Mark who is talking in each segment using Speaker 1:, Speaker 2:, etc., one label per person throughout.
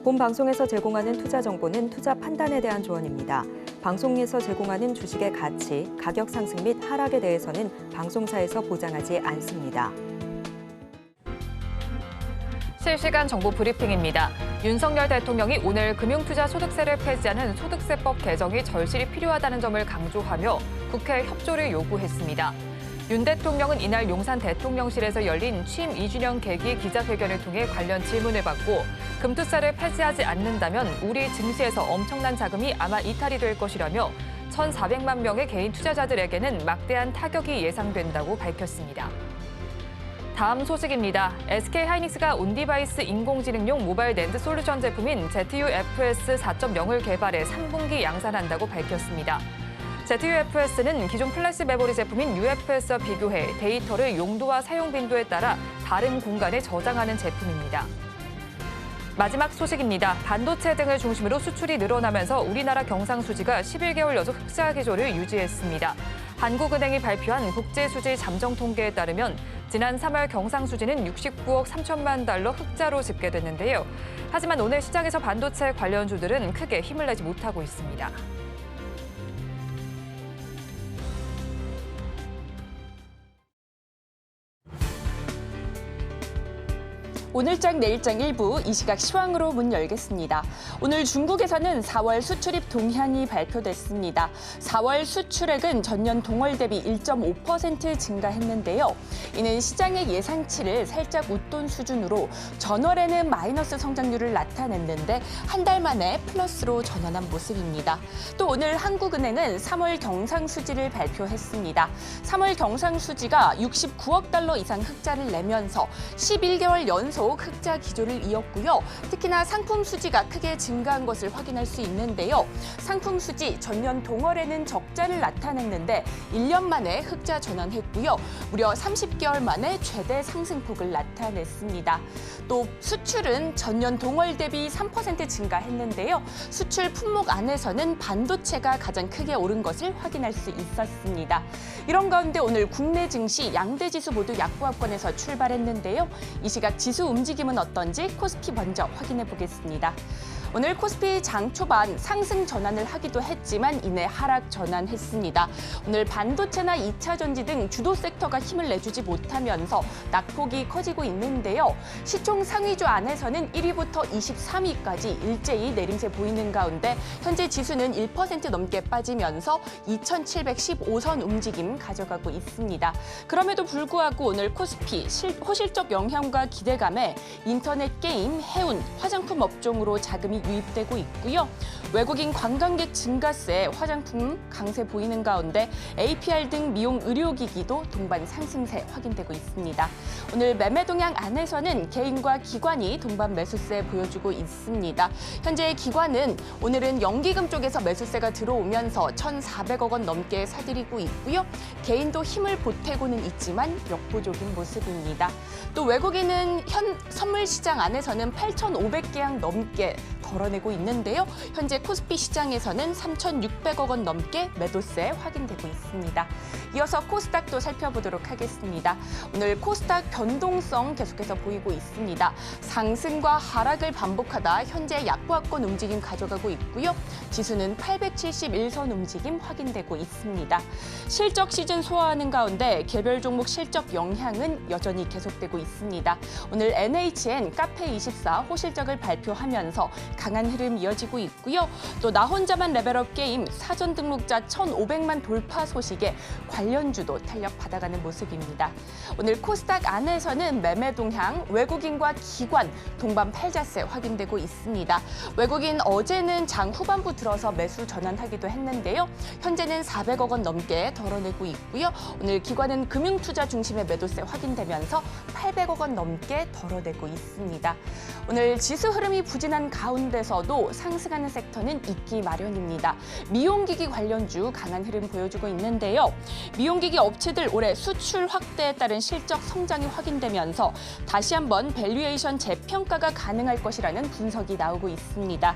Speaker 1: 본 방송에서 제공하는 투자 정보는 투자 판단에 대한 조언입니다. 방송에서 제공하는 주식의 가치, 가격 상승 및 하락에 대해서는 방송사에서 보장하지 않습니다.
Speaker 2: 실시간 정보 브리핑입니다. 윤석열 대통령이 오늘 금융투자소득세를 폐지하는 소득세법 개정이 절실히 필요하다는 점을 강조하며 국회 협조를 요구했습니다. 윤 대통령은 이날 용산 대통령실에서 열린 취임 2주년 계기 기자회견을 통해 관련 질문을 받고 금투세를 폐지하지 않는다면 우리 증시에서 엄청난 자금이 아마 이탈이 될 것이라며 1,400만 명의 개인 투자자들에게는 막대한 타격이 예상된다고 밝혔습니다. 다음 소식입니다. SK하이닉스가 온디바이스 인공지능용 모바일 낸드 솔루션 제품인 ZUFS 4.0을 개발해 3분기 양산한다고 밝혔습니다. ZUFS는 기존 플래시 메모리 제품인 UFS와 비교해 데이터를 용도와 사용 빈도에 따라 다른 공간에 저장하는 제품입니다. 마지막 소식입니다. 반도체 등을 중심으로 수출이 늘어나면서 우리나라 경상수지가 11개월 연속 흑자 기조를 유지했습니다. 한국은행이 발표한 국제수지 잠정 통계에 따르면 지난 3월 경상수지는 69억 3천만 달러 흑자로 집계됐는데요. 하지만 오늘 시장에서 반도체 관련주들은 크게 힘을 내지 못하고 있습니다.
Speaker 3: 오늘장 내일장 일부 이 시각 시황으로 문 열겠습니다. 오늘 중국에서는 4월 수출입 동향이 발표됐습니다. 4월 수출액은 전년 동월 대비 1.5% 증가했는데요. 이는 시장의 예상치를 살짝 웃돈 수준으로 전월에는 마이너스 성장률을 나타냈는데 한 달 만에 플러스로 전환한 모습입니다. 또 오늘 한국은행은 3월 경상수지를 발표했습니다. 3월 경상수지가 69억 달러 이상 흑자를 내면서 11개월 연속 흑자 기조를 이었고요. 특히나 상품 수지가 크게 증가한 것을 확인할 수 있는데요. 상품 수지 전년 동월에는 적자를 나타냈는데 1년 만에 흑자 전환했고요. 무려 30개월 만에 최대 상승폭을 나타냈습니다. 또 수출은 전년 동월 대비 3% 증가했는데요. 수출 품목 안에서는 반도체가 가장 크게 오른 것을 확인할 수 있었습니다. 이런 가운데 오늘 국내 증시 양대 지수 모두 약보합권에서 출발했는데요. 이 시각 지수 움직임은 어떤지 코스피 먼저 확인해 보겠습니다. 오늘 코스피 장 초반 상승 전환을 하기도 했지만 이내 하락 전환했습니다. 오늘 반도체나 2차 전지 등 주도 섹터가 힘을 내주지 못하면서 낙폭이 커지고 있는데요. 시총 상위주 안에서는 1위부터 23위까지 일제히 내림세 보이는 가운데 현재 지수는 1% 넘게 빠지면서 2,715선 움직임 가져가고 있습니다. 그럼에도 불구하고 오늘 코스피 호실적 영향과 기대감에 인터넷 게임, 해운, 화장품 업종으로 자금이 유입되고 있고요. 외국인 관광객 증가세, 화장품 강세 보이는 가운데 APR 등 미용 의료기기도 동반 상승세 확인되고 있습니다. 오늘 매매 동향 안에서는 개인과 기관이 동반 매수세 보여주고 있습니다. 현재 기관은 오늘은 연기금 쪽에서 매수세가 들어오면서 1,400억 원 넘게 사들이고 있고요. 개인도 힘을 보태고는 있지만 역부족인 모습입니다. 또 외국인은 선물 시장 안에서는 8,500계약 넘게 덜어내고 있는데요. 현재 코스피 시장에서는 3,600억 원 넘게 매도세 확인되고 있습니다. 이어서 코스닥도 살펴보도록 하겠습니다. 오늘 코스닥 변동성 계속해서 보이고 있습니다. 상승과 하락을 반복하다 현재 약보합권 움직임 가져가고 있고요. 지수는 871선 움직임 확인되고 있습니다. 실적 시즌 소화하는 가운데 개별 종목 실적 영향은 여전히 계속되고 있습니다. 오늘 NHN, 카페24 호실적을 발표하면서 강한 흐름 이어지고 있고요. 또 나 혼자만 레벨업 게임 사전 등록자 1,500만 돌파 소식에 관련주도 탄력 받아가는 모습입니다. 오늘 코스닥 안에서는 매매 동향, 외국인과 기관, 동반 팔자세 확인되고 있습니다. 외국인 어제는 장 후반부 들어서 매수 전환하기도 했는데요. 현재는 400억 원 넘게 덜어내고 있고요. 오늘 기관은 금융투자 중심의 매도세 확인되면서 800억 원 넘게 덜어내고 있습니다. 오늘 지수 흐름이 부진한 가운데서도 상승하는 섹터는 있기 마련입니다. 미용기기 관련주 강한 흐름 보여주고 있는데요. 미용기기 업체들 올해 수출 확대에 따른 실적 성장이 확인되면서 다시 한번 밸류에이션 재평가가 가능할 것이라는 분석이 나오고 있습니다.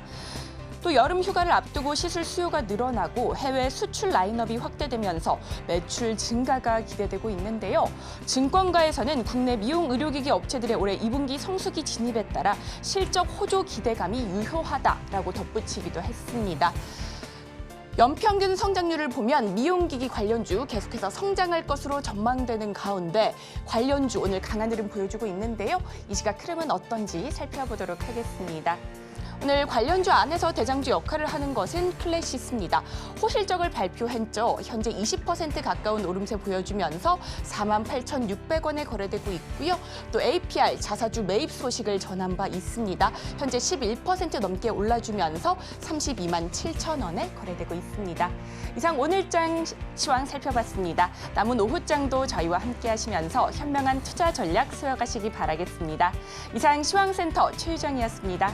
Speaker 3: 또 여름 휴가를 앞두고 시술 수요가 늘어나고 해외 수출 라인업이 확대되면서 매출 증가가 기대되고 있는데요. 증권가에서는 국내 미용 의료기기 업체들의 올해 2분기 성수기 진입에 따라 실적 호조 기대감이 유효하다라고 덧붙이기도 했습니다. 연평균 성장률을 보면 미용기기 관련주 계속해서 성장할 것으로 전망되는 가운데 관련주 오늘 강한 흐름 보여주고 있는데요. 이 시각 흐름은 어떤지 살펴보도록 하겠습니다. 오늘 관련주 안에서 대장주 역할을 하는 것은 클래시스입니다. 호실적을 발표했죠. 현재 20% 가까운 오름세 보여주면서 48,600원에 거래되고 있고요. 또 APR 자사주 매입 소식을 전한 바 있습니다. 현재 11% 넘게 올라주면서 32만 7천 원에 거래되고 있습니다. 이상 오늘장 시황 살펴봤습니다. 남은 오후장도 저희와 함께 하시면서 현명한 투자 전략 세워가시기 바라겠습니다. 이상 시황센터 최유정이었습니다.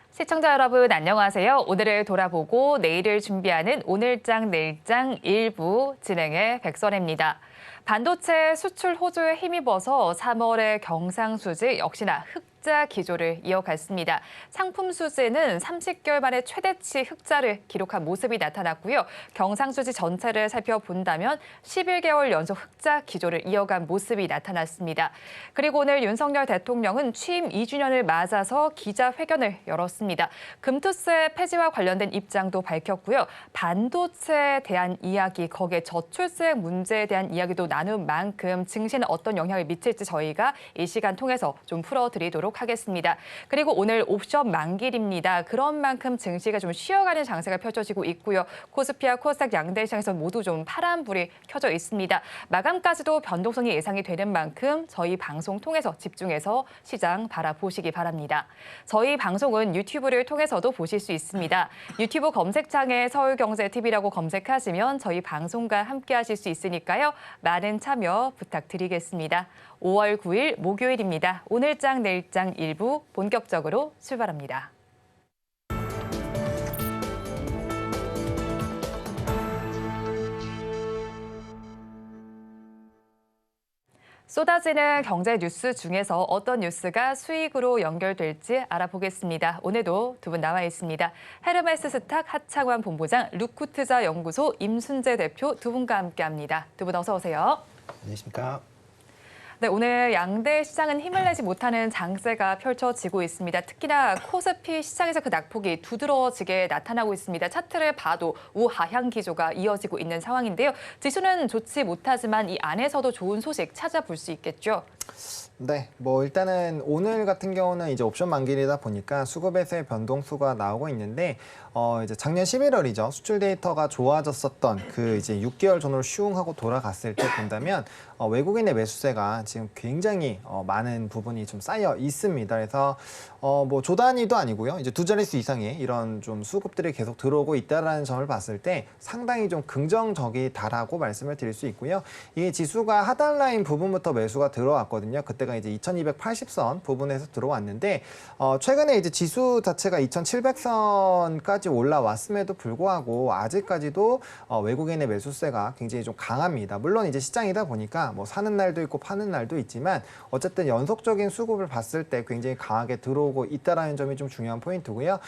Speaker 2: 시청자 여러분 안녕하세요. 오늘을 돌아보고 내일을 준비하는 오늘장 내일장 1부 진행의 백선혜입니다. 반도체 수출 호조에 힘입어서 3월의 경상수지 역시나 흑자 기조를 이어갔습니다. 상품 수지는 30개월 만에 최대치 흑자를 기록한 모습이 나타났고요. 경상수지 전체를 살펴본다면 11개월 연속 흑자 기조를 이어간 모습이 나타났습니다. 그리고 오늘 윤석열 대통령은 취임 2주년을 맞아서 기자회견을 열었습니다. 금투세 폐지와 관련된 입장도 밝혔고요. 반도체에 대한 이야기, 거기에 저출생 문제에 대한 이야기도 나눈 만큼 증시는 어떤 영향을 미칠지 저희가 이 시간 통해서 좀 풀어드리도록 하겠습니다. 그리고 오늘 옵션 만기일입니다. 그런 만큼 증시가 좀 쉬어가는 장세가 펼쳐지고 있고요. 코스피와 코스닥 양대 시장에서 모두 좀 파란불이 켜져 있습니다. 마감까지도 변동성이 예상이 되는 만큼 저희 방송 통해서 집중해서 시장 바라보시기 바랍니다. 저희 방송은 유튜브를 통해서도 보실 수 있습니다. 유튜브 검색창에 서울경제TV라고 검색하시면 저희 방송과 함께 하실 수 있으니까요. 많은 참여 부탁드리겠습니다. 5월 9일 목요일입니다. 오늘장 내일장 1부 본격적으로 출발합니다. 쏟아지는 경제 뉴스 중에서 어떤 뉴스가 수익으로 연결될지 알아보겠습니다. 오늘도 두 분 나와 있습니다. 헤르메스 스탁 하창환 본부장, 루쿠투자 연구소 임순재 대표 두 분과 함께합니다. 두 분 어서 오세요.
Speaker 4: 안녕하십니까.
Speaker 2: 네, 오늘 양대 시장은 힘을 내지 못하는 장세가 펼쳐지고 있습니다. 특히나 코스피 시장에서 그 낙폭이 두드러지게 나타나고 있습니다. 차트를 봐도 우하향 기조가 이어지고 있는 상황인데요. 지수는 좋지 못하지만 이 안에서도 좋은 소식 찾아볼 수 있겠죠.
Speaker 4: 네, 일단은 오늘 같은 경우는 이제 옵션 만기일이다 보니까 수급에서의 변동수가 나오고 있는데 이제 작년 11월이죠. 수출 데이터가 좋아졌었던 그 이제 6개월 전으로 슝하고 돌아갔을 때 본다면 외국인의 매수세가 지금 굉장히 많은 부분이 좀 쌓여 있습니다. 그래서 조 단위도 아니고요. 이제 두 자릿수 이상의 이런 좀 수급들이 계속 들어오고 있다라는 점을 봤을 때 상당히 좀 긍정적이다라고 말씀을 드릴 수 있고요. 이게 지수가 하단 라인 부분부터 매수가 들어왔거든요. 그때가 때가 이제 2280선 부분에서 들어왔는데 최근에 이제 지수 자체가 2700선까지 올라왔음에도 불구하고 아직까지도 외국인의 매수세가 굉장히 좀 강합니다. 물론 이제 시장이다 보니까 뭐 사는 날도 있고 파는 날도 있지만 어쨌든 연속적인 수급을 봤을 때 굉장히 강하게 들어오고 있다라는 점이 좀 중요한 포인트고요.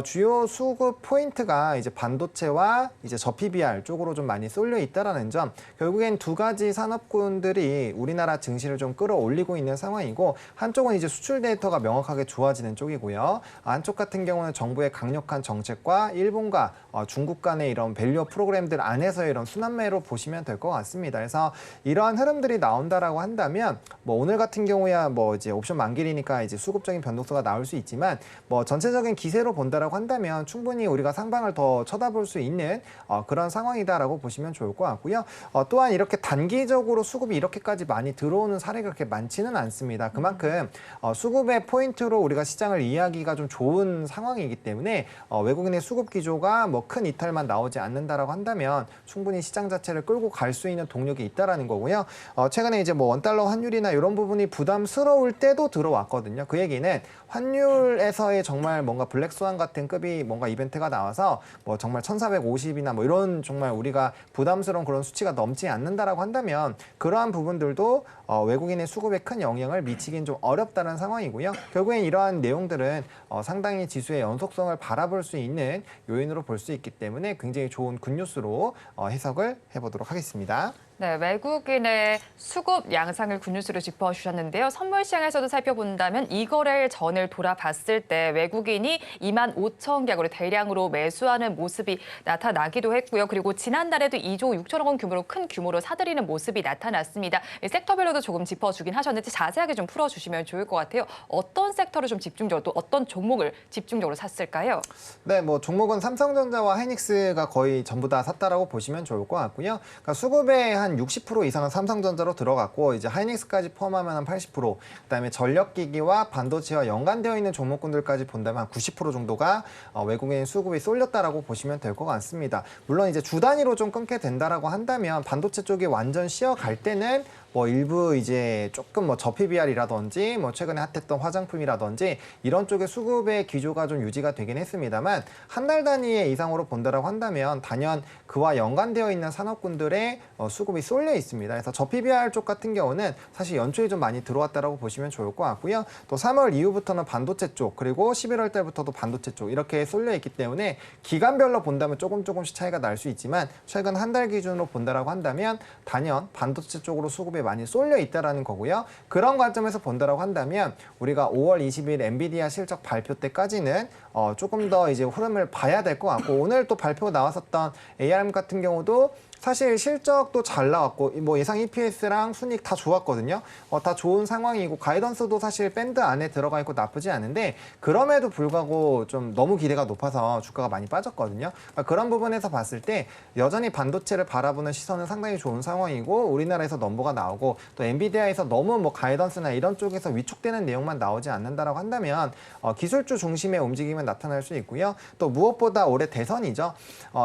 Speaker 4: 주요 수급 포인트가 이제 반도체와 이제 저PBR 쪽으로 좀 많이 쏠려 있다라는 점, 결국엔 두 가지 산업군들이 우리나라 증시를 좀 끌어올리고 있는 상황이고, 한쪽은 이제 수출 데이터가 명확하게 좋아지는 쪽이고요. 한쪽 같은 경우는 정부의 강력한 정책과 일본과 중국 간의 이런 밸류 프로그램들 안에서의 이런 순환매로 보시면 될 것 같습니다. 그래서 이러한 흐름들이 나온다라고 한다면 뭐 오늘 같은 경우야 뭐 이제 옵션 만기이니까 이제 수급적인 변동수가 나올 수 있지만 뭐 전체적인 기세로 본다라고 한다면 충분히 우리가 상방을 더 쳐다볼 수 있는 그런 상황이다라고 보시면 좋을 것 같고요. 또한 이렇게 단기적으로 수급이 이렇게까지 많이 들어오는 사례가 그렇게 많지는 않습니다. 그만큼 수급의 포인트로 우리가 시장을 이해하기가 좀 좋은 상황이기 때문에 외국인의 수급 기조가 뭐 큰 이탈만 나오지 않는다라고 한다면 충분히 시장 자체를 끌고 갈 수 있는 동력이 있다라는 거고요. 최근에 이제 뭐 원달러 환율이나 이런 부분이 부담스러울 때도 들어왔거든요. 그 얘기는 환율에서의 정말 뭔가 블랙스완 같은 급이 뭔가 이벤트가 나와서 뭐 정말 1450이나 뭐 이런 정말 우리가 부담스러운 그런 수치가 넘지 않는다라고 한다면 그러한 부분들도 외국인의 수급에 큰 영향을 미치긴 좀 어렵다는 상황이고요. 결국엔 이러한 내용들은 상당히 지수의 연속성을 바라볼 수 있는 요인으로 볼 수 있기 때문에 굉장히 좋은 굿뉴스로 해석을 해보도록 하겠습니다.
Speaker 2: 네, 외국인의 수급 양상을 굿뉴스로 짚어주셨는데요. 선물 시장에서도 살펴본다면 이거래일 전을 돌아봤을 때 외국인이 2만 5천 객으로 대량으로 매수하는 모습이 나타나기도 했고요. 그리고 지난달에도 2조 6천억 원 규모로 큰 규모로 사들이는 모습이 나타났습니다. 섹터별로도 조금 짚어주긴 하셨는데 자세하게 좀 풀어주시면 좋을 것 같아요. 어떤 섹터를 좀 집중적으로 또 어떤 종목을 집중적으로 샀을까요?
Speaker 4: 네, 뭐 종목은 삼성전자와 하이닉스가 거의 전부 다 샀다라고 보시면 좋을 것 같고요. 그러니까 수급의 한 60% 이상은 삼성전자로 들어갔고 이제 하이닉스까지 포함하면 한 80%, 그다음에 전력기기와 반도체와 연관되어 있는 종목군들까지 본다면 한 90% 정도가 외국인 수급이 쏠렸다라고 보시면 될 것 같습니다. 물론 이제 주 단위로 좀 끊게 된다라고 한다면 반도체 쪽이 완전 쉬어갈 때는 뭐 일부 이제 조금 뭐 저PBR이라든지 뭐 최근에 핫했던 화장품이라든지 이런 쪽의 수급의 기조가 좀 유지가 되긴 했습니다만 한 달 단위의 이상으로 본다라고 한다면 단연 그와 연관되어 있는 산업군들의 수급이 쏠려 있습니다. 그래서 저PBR 쪽 같은 경우는 사실 연초에 좀 많이 들어왔다라고 보시면 좋을 것 같고요. 또 3월 이후부터는 반도체 쪽 그리고 11월 달부터도 반도체 쪽 이렇게 쏠려 있기 때문에 기간별로 본다면 조금씩 차이가 날 수 있지만 최근 한 달 기준으로 본다라고 한다면 단연 반도체 쪽으로 수급이 많이 쏠려 있다라는 거고요. 그런 관점에서 본다라고 한다면 우리가 5월 20일 엔비디아 실적 발표 때까지는 조금 더 이제 흐름을 봐야 될 것 같고, 오늘 또 발표 나왔었던 ARM 같은 경우도 사실 실적도 잘 나왔고 뭐 예상 EPS랑 순이익 다 좋았거든요. 다 좋은 상황이고 가이던스도 사실 밴드 안에 들어가 있고 나쁘지 않은데 그럼에도 불구하고 좀 너무 기대가 높아서 주가가 많이 빠졌거든요. 그런 부분에서 봤을 때 여전히 반도체를 바라보는 시선은 상당히 좋은 상황이고 우리나라에서 넘버가 나오고 또 엔비디아에서 너무 뭐 가이던스나 이런 쪽에서 위축되는 내용만 나오지 않는다라고 한다면 기술주 중심의 움직임은 나타날 수 있고요. 또 무엇보다 올해 대선이죠.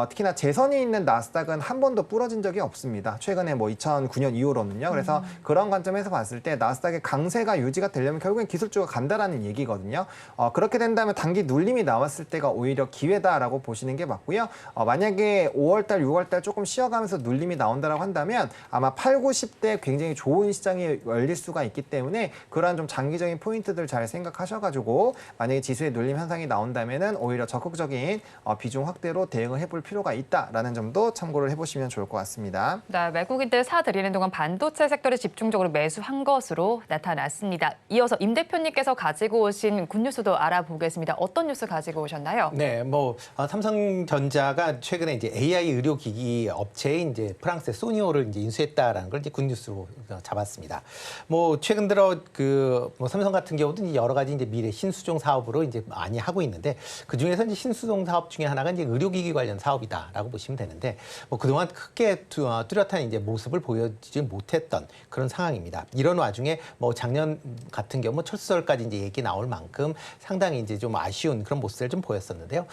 Speaker 4: 특히나 재선이 있는 나스닥은 한 번도 부러진 적이 없습니다. 최근에 뭐 2009년 이후로는요. 그래서 그런 관점에서 봤을 때 나스닥의 강세가 유지가 되려면 결국엔 기술주가 간다라는 얘기거든요. 그렇게 된다면 단기 눌림이 나왔을 때가 오히려 기회다라고 보시는 게 맞고요. 만약에 5월달, 6월달 조금 쉬어가면서 눌림이 나온다라고 한다면 아마 8, 90대 굉장히 좋은 시장이 열릴 수가 있기 때문에 그러한 좀 장기적인 포인트들 잘 생각하셔가지고 만약에 지수의 눌림 현상이 나온다면은 오히려 적극적인 비중 확대로 대응을 해볼 필요가 있다라는 점도 참고를 해보시면 좋을 것 같습니다.
Speaker 2: 네, 외국인들 사들이는 동안 반도체 섹터를 집중적으로 매수한 것으로 나타났습니다. 이어서 임 대표님께서 가지고 오신 굿뉴스도 알아보겠습니다. 어떤 뉴스 가지고 오셨나요?
Speaker 5: 네, 뭐 삼성전자가 최근에 이제 AI 의료기기 업체인 이제 프랑스의 소니오를 이제 인수했다라는 걸 이제 굿뉴스로 잡았습니다. 뭐 최근 들어 뭐 삼성 같은 경우도 여러 가지 이제 미래 신수종 사업으로 이제 많이 하고 있는데 그 중에서 이제 신수종 사업 중에 하나가 이제 의료기기 관련 사업이다라고 보시면 되는데 뭐 그동안 크게 뚜렷한 이제 모습을 보여주지 못했던 그런 상황입니다. 이런 와중에 뭐 작년 같은 경우 철수설까지 이제 얘기 나올 만큼 상당히 이제 좀 아쉬운 그런 모습을 좀 보였었는데요.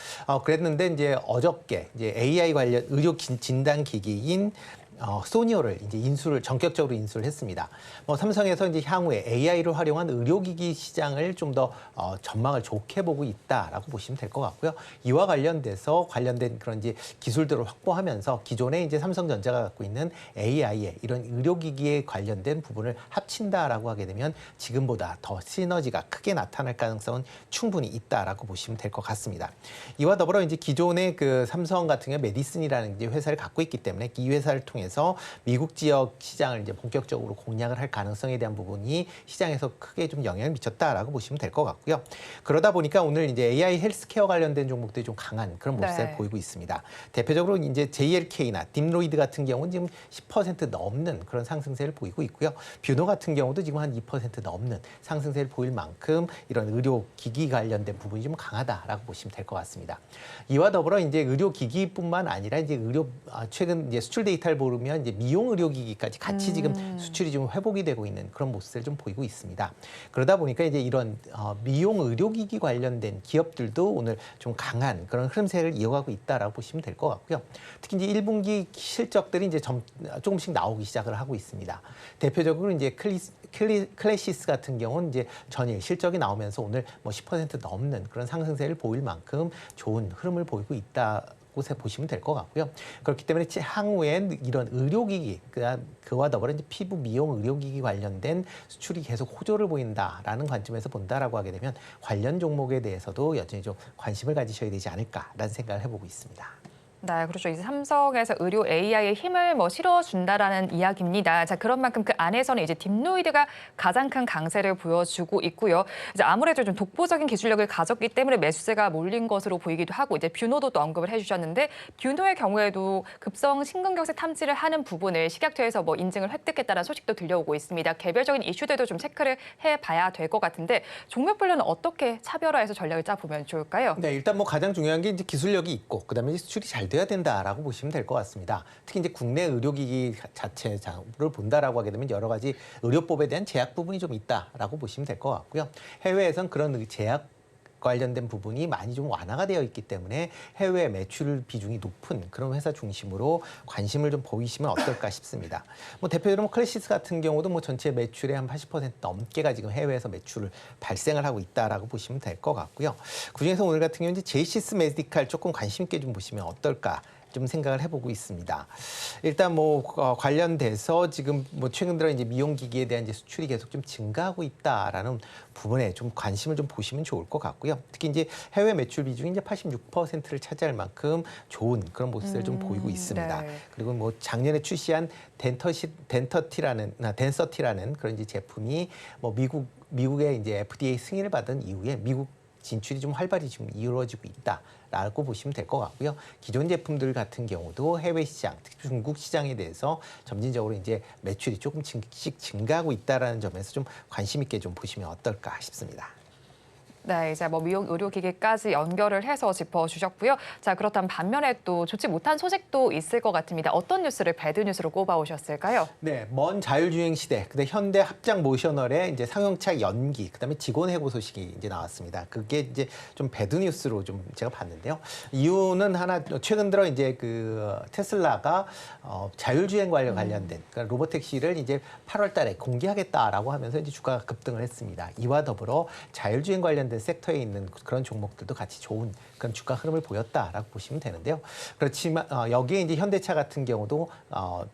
Speaker 5: 그랬는데 이제 어저께 이제 AI 관련 의료 진단 기기인 소니오를 이제 전격적으로 인수를 했습니다. 뭐 삼성에서 이제 향후에 AI를 활용한 의료기기 시장을 좀 더 전망을 좋게 보고 있다라고 보시면 될 것 같고요. 이와 관련돼서 관련된 그런 이제 기술들을 확보하면서 기존에 이제 삼성전자가 갖고 있는 AI의 이런 의료기기에 관련된 부분을 합친다라고 하게 되면 지금보다 더 시너지가 크게 나타날 가능성은 충분히 있다라고 보시면 될 것 같습니다. 이와 더불어 이제 기존의 그 삼성 같은 경우 메디슨이라는 이제 회사를 갖고 있기 때문에 이 회사를 통해서 미국 지역 시장을 이제 본격적으로 공략을 할 가능성에 대한 부분이 시장에서 크게 좀 영향을 미쳤다라고 보시면 될 것 같고요. 그러다 보니까 오늘 이제 AI 헬스케어 관련된 종목들이 좀 강한 그런 모습을
Speaker 2: 네.
Speaker 5: 보이고 있습니다. 대표적으로 이제 JLK나 딥로이드 같은 경우는 지금 10% 넘는 그런 상승세를 보이고 있고요. 뷰노 같은 경우도 지금 한 2% 넘는 상승세를 보일 만큼 이런 의료기기 관련된 부분이 좀 강하다라고 보시면 될 것 같습니다. 이와 더불어 이제 의료기기뿐만 아니라 이제 최근 이제 수출 데이터를 보면 이제 미용 의료기기까지 같이 지금 수출이 좀 회복이 되고 있는 그런 모습을 좀 보이고 있습니다. 그러다 보니까 이제 이런 미용 의료기기 관련된 기업들도 오늘 좀 강한 그런 흐름세를 이어가고 있다라고 보시면 될 것 같고요. 특히 이제 1분기 실적들이 이제 조금씩 나오기 시작을 하고 있습니다. 대표적으로 이제 클래시스 같은 경우는 이제 전일 실적이 나오면서 오늘 뭐 10% 넘는 그런 상승세를 보일 만큼 좋은 흐름을 보이고 있다. 곳에 보시면 될 것 같고요. 그렇기 때문에 향후엔 이런 의료기기, 그와 더불어 이제 피부 미용 의료기기 관련된 수출이 계속 호조를 보인다라는 관점에서 본다라고 하게 되면 관련 종목에 대해서도 여전히 좀 관심을 가지셔야 되지 않을까라는 생각을 해보고 있습니다.
Speaker 2: 네, 그렇죠. 이제 삼성에서 의료 AI에 힘을 실어준다라는 이야기입니다. 자, 그런 만큼 그 안에서는 이제 딥로이드가 가장 큰 강세를 보여주고 있고요. 이제 아무래도 좀 독보적인 기술력을 가졌기 때문에 매수세가 몰린 것으로 보이기도 하고, 이제 뷰노도 또 언급을 해주셨는데, 뷰노의 경우에도 급성 심근경색 탐지를 하는 부분을 식약처에서 인증을 획득했다는 소식도 들려오고 있습니다. 개별적인 이슈들도 좀 체크를 해봐야 될 것 같은데, 종목별로는 어떻게 차별화해서 전략을 짜보면 좋을까요?
Speaker 5: 네, 일단 가장 중요한 게 이제 기술력이 있고, 그다음에 이제 수출이 잘 돼야 된다라고 보시면 될 것 같습니다. 특히 이제 국내 의료기기 자체를 본다라고 하게 되면 여러 가지 의료법에 대한 제약 부분이 좀 있다라고 보시면 될 것 같고요. 해외에선 그런 제약 관련된 부분이 많이 좀 완화가 되어 있기 때문에 해외 매출 비중이 높은 그런 회사 중심으로 관심을 좀 보이시면 어떨까 싶습니다. 대표적으로 클래시스 같은 경우도 전체 매출의 한 80% 넘게가 지금 해외에서 매출을 발생을 하고 있다라고 보시면 될 것 같고요. 그중에서 오늘 같은 경우는 이제 제이시스 메디칼 조금 관심 있게 좀 보시면 어떨까 좀 생각을 해보고 있습니다. 일단 관련돼서 지금 최근 들어 이제 미용기기에 대한 이제 수출이 계속 좀 증가하고 있다라는 부분에 좀 관심을 좀 보시면 좋을 것 같고요. 특히 이제 해외 매출 비중이 이제 86%를 차지할 만큼 좋은 그런 모습을 좀 보이고 있습니다.
Speaker 2: 네.
Speaker 5: 그리고 작년에 출시한 덴서티라는 그런 이제 제품이 미국의 이제 FDA 승인을 받은 이후에 미국 진출이 좀 활발히 지금 이루어지고 있다라고 보시면 될 것 같고요. 기존 제품들 같은 경우도 해외 시장, 특히 중국 시장에 대해서 점진적으로 이제 매출이 조금씩 증가하고 있다라는 점에서 좀 관심 있게 좀 보시면 어떨까 싶습니다.
Speaker 2: 네, 이제 미용 의료기기까지 연결을 해서 짚어주셨고요. 자, 그렇다면 반면에 또 좋지 못한 소식도 있을 것 같습니다. 어떤 뉴스를 배드 뉴스로 꼽아오셨을까요?
Speaker 5: 네, 먼 자율주행 시대, 근데 현대 합작 모셔널의 이제 상용차 연기, 그다음에 직원 해고 소식이 이제 나왔습니다. 그게 이제 좀 배드 뉴스로 좀 제가 봤는데요. 이유는 하나, 최근 들어 이제 그 테슬라가 자율주행 관련된 그러니까 로보택시를 이제 8월달에 공개하겠다라고 하면서 이제 주가가 급등을 했습니다. 이와 더불어 자율주행 관련된 섹터에 있는 그런 종목들도 같이 좋은 그런 주가 흐름을 보였다라고 보시면 되는데요. 그렇지만 여기에 이제 현대차 같은 경우도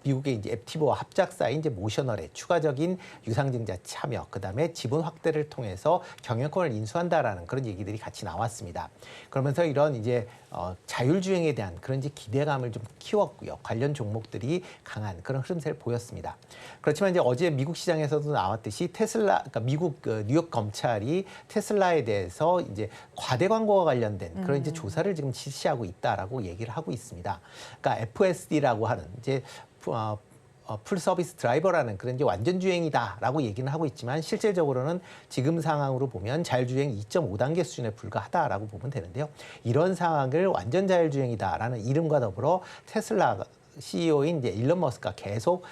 Speaker 5: 미국의 이제 앱티브와 합작사인 이제 모셔널의 추가적인 유상증자 참여, 그다음에 지분 확대를 통해서 경영권을 인수한다라는 그런 얘기들이 같이 나왔습니다. 그러면서 이런 이제 자율주행에 대한 그런 이제 기대감을 좀 키웠고요. 관련 종목들이 강한 그런 흐름세를 보였습니다. 그렇지만 이제 어제 미국 시장에서도 나왔듯이 그러니까 미국 뉴욕 검찰이 테슬라에 대해서 이제 과대 광고와 관련된 그런 이제 조사를 지금 실시하고 있다라고 얘기를 하고 있습니다. 그러니까 FSD라고 하는 이제 풀 서비스 드라이버라는 그런 이제 완전 주행이다라고 얘기는 하고 있지만 실질적으로는 지금 상황으로 보면 자율주행 2.5단계 수준에 불과하다라고 보면 되는데요. 이런 상황을 완전 자율주행이다라는 이름과 더불어 테슬라가 CEO인 이제 일론 머스크가 계속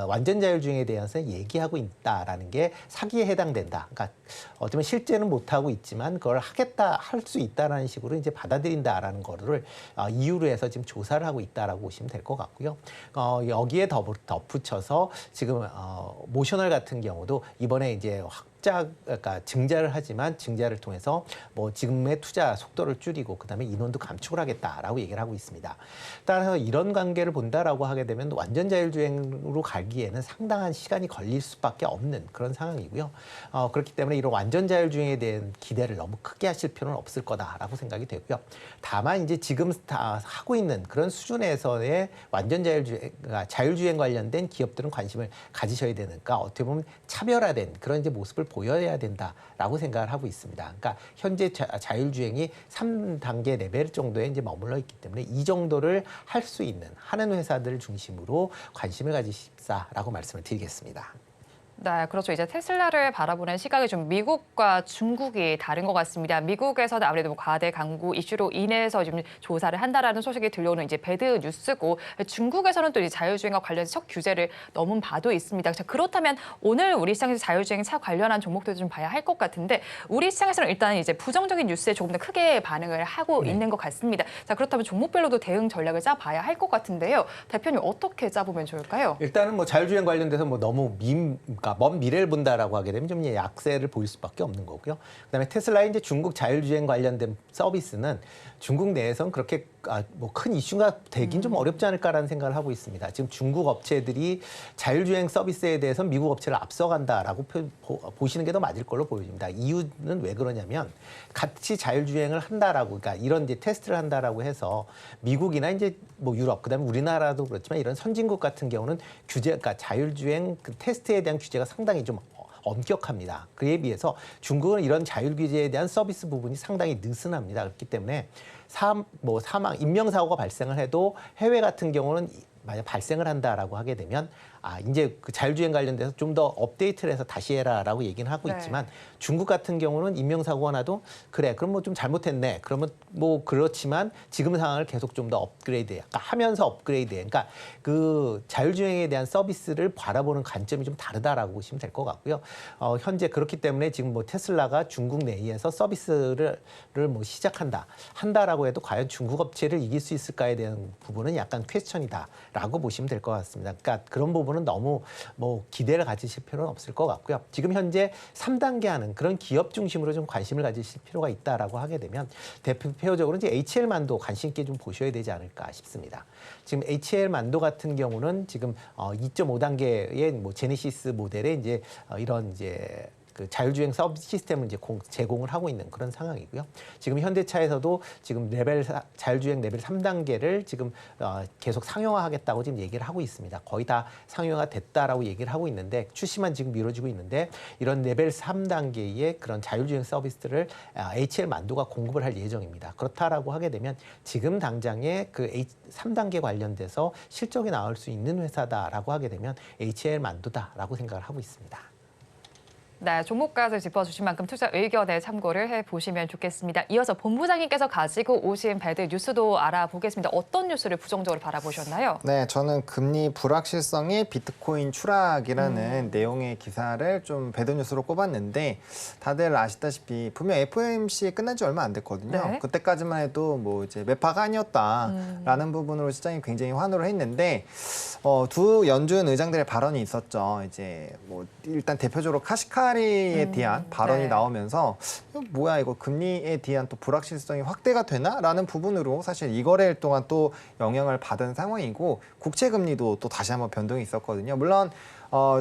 Speaker 5: 완전 자율주행에 대해서 얘기하고 있다라는 게 사기에 해당된다. 그러니까 어쩌면 실제는 못 하고 있지만 그걸 하겠다, 할 수 있다라는 식으로 이제 받아들인다라는 거를 이유로 해서 지금 조사를 하고 있다라고 보시면 될 것 같고요. 여기에 덧붙여서 지금 모셔널 같은 경우도 이번에 이제 그러니까 증자를 하지만 증자를 통해서 뭐 지금의 투자 속도를 줄이고 그다음에 인원도 감축을 하겠다라고 얘기를 하고 있습니다. 따라서 이런 관계를 본다라고 하게 되면 완전 자율주행으로 가기에는 상당한 시간이 걸릴 수밖에 없는 그런 상황이고요. 그렇기 때문에 이런 완전 자율주행에 대한 기대를 너무 크게 하실 필요는 없을 거다라고 생각이 되고요. 다만 이제 지금 다 하고 있는 그런 수준에서의 완전 자율주행 관련된 기업들은 관심을 가지셔야 되니까 어떻게 보면 차별화된 그런 이제 모습을 보여야 된다라고 생각을 하고 있습니다. 그러니까 현재 자율주행이 3단계 레벨 정도에 이제 머물러 있기 때문에 이 정도를 할 수 있는 하는 회사들 중심으로 관심을 가지십사라고 말씀을 드리겠습니다.
Speaker 2: 네, 그렇죠. 이제 테슬라를 바라보는 시각이 좀 미국과 중국이 다른 것 같습니다. 미국에서는 아무래도 뭐 과대 광고 이슈로 인해서 좀 조사를 한다라는 소식이 들려오는 이제 배드 뉴스고, 중국에서는 또 이제 자율주행과 관련해서 첫 규제를 넘은 바도 있습니다. 자, 그렇다면 오늘 우리 시장에서 자율주행 차 관련한 종목들도 좀 봐야 할 것 같은데, 우리 시장에서는 일단 이제 부정적인 뉴스에 조금 더 크게 반응을 하고 있는 것 같습니다. 자, 그렇다면 종목별로도 대응 전략을 짜봐야 할 것 같은데요. 대표님 어떻게 짜보면 좋을까요?
Speaker 5: 일단은 뭐 자율주행 관련돼서 뭐 너무 그러니까 먼 미래를 본다라고 하게 되면 좀 약세를 보일 수밖에 없는 거고요. 그다음에 테슬라의 이제 중국 자율주행 관련된 서비스는 중국 내에서는 그렇게 뭐 큰 이슈가 되긴 좀 어렵지 않을까라는 생각을 하고 있습니다. 지금 중국 업체들이 자율주행 서비스에 대해서 미국 업체를 앞서간다라고 보시는 게 더 맞을 걸로 보여집니다. 이유는 왜 그러냐면 같이 자율주행을 한다라고, 그러니까 이런 이제 테스트를 한다라고 해서 미국이나 이제 뭐 유럽, 그다음에 우리나라도 그렇지만 이런 선진국 같은 경우는 그러니까 자율주행 그 테스트에 대한 규제가 상당히 좀 엄격합니다. 그에 비해서 중국은 이런 자율 규제에 대한 서비스 부분이 상당히 느슨합니다. 그렇기 때문에 사망, 인명사고가 발생을 해도 해외 같은 경우는 만약 발생을 한다라고 하게 되면 이제 그 자율주행 관련돼서 좀 더 업데이트를 해서 다시 해라라고 얘기는 하고 있지만 중국 같은 경우는 인명사고가 나도 그래, 그럼 뭐 좀 잘못했네. 그러면 뭐 그렇지만 지금 상황을 계속 좀 더 업그레이드해. 그러니까 하면서 업그레이드해. 그러니까 그 자율주행에 대한 서비스를 바라보는 관점이 좀 다르다라고 보시면 될 것 같고요. 현재 그렇기 때문에 지금 뭐 테슬라가 중국 내에서 서비스를 뭐 한다라고 해도 과연 중국 업체를 이길 수 있을까에 대한 부분은 약간 퀘스천이다라고 보시면 될 것 같습니다. 그러니까 그런 부분은 너무 뭐 기대를 가지실 필요는 없을 것 같고요. 지금 현재 3단계 하는 그런 기업 중심으로 좀 관심을 가지실 필요가 있다라고 하게 되면 대표적으로 이제 HL만도 관심 있게 좀 보셔야 되지 않을까 싶습니다. 지금 HL만도 같은 경우는 지금 2.5단계의 뭐 제네시스 모델에 이제 이런 이제 그 자율주행 서비스 시스템을 이제 제공을 하고 있는 그런 상황이고요. 지금 현대차에서도 지금 자율주행 레벨 3단계를 지금 계속 상용화하겠다고 지금 얘기를 하고 있습니다. 거의 다 상용화가 됐다라고 얘기를 하고 있는데 출시만 지금 미뤄지고 있는데 이런 레벨 3단계의 그런 자율주행 서비스를 HL만도가 공급을 할 예정입니다. 그렇다라고 하게 되면 지금 당장에 그 3단계 관련돼서 실적이 나올 수 있는 회사다라고 하게 되면 HL만도다라고 생각을 하고 있습니다.
Speaker 2: 네, 종목가를 짚어주신 만큼 투자 의견에 참고를 해보시면 좋겠습니다. 이어서 본부장님께서 가지고 오신 배드 뉴스도 알아보겠습니다. 어떤 뉴스를 부정적으로 바라보셨나요?
Speaker 4: 네, 저는 금리 불확실성의 비트코인 추락이라는 내용의 기사를 좀 배드 뉴스로 꼽았는데 다들 아시다시피 분명 FOMC 끝난 지 얼마 안 됐거든요.
Speaker 2: 네.
Speaker 4: 그때까지만 해도 뭐 이제 매파가 아니었다라는 부분으로 시장이 굉장히 환호를 했는데 두 연준 의장들의 발언이 있었죠. 이제 뭐 일단 대표적으로 카시카리에 대한 발언이 나오면서 뭐야 이거 금리에 대한 또 불확실성이 확대가 되나라는 부분으로 사실 이 거래일 동안 또 영향을 받은 상황이고 국채 금리도 또 다시 한번 변동이 있었거든요. 물론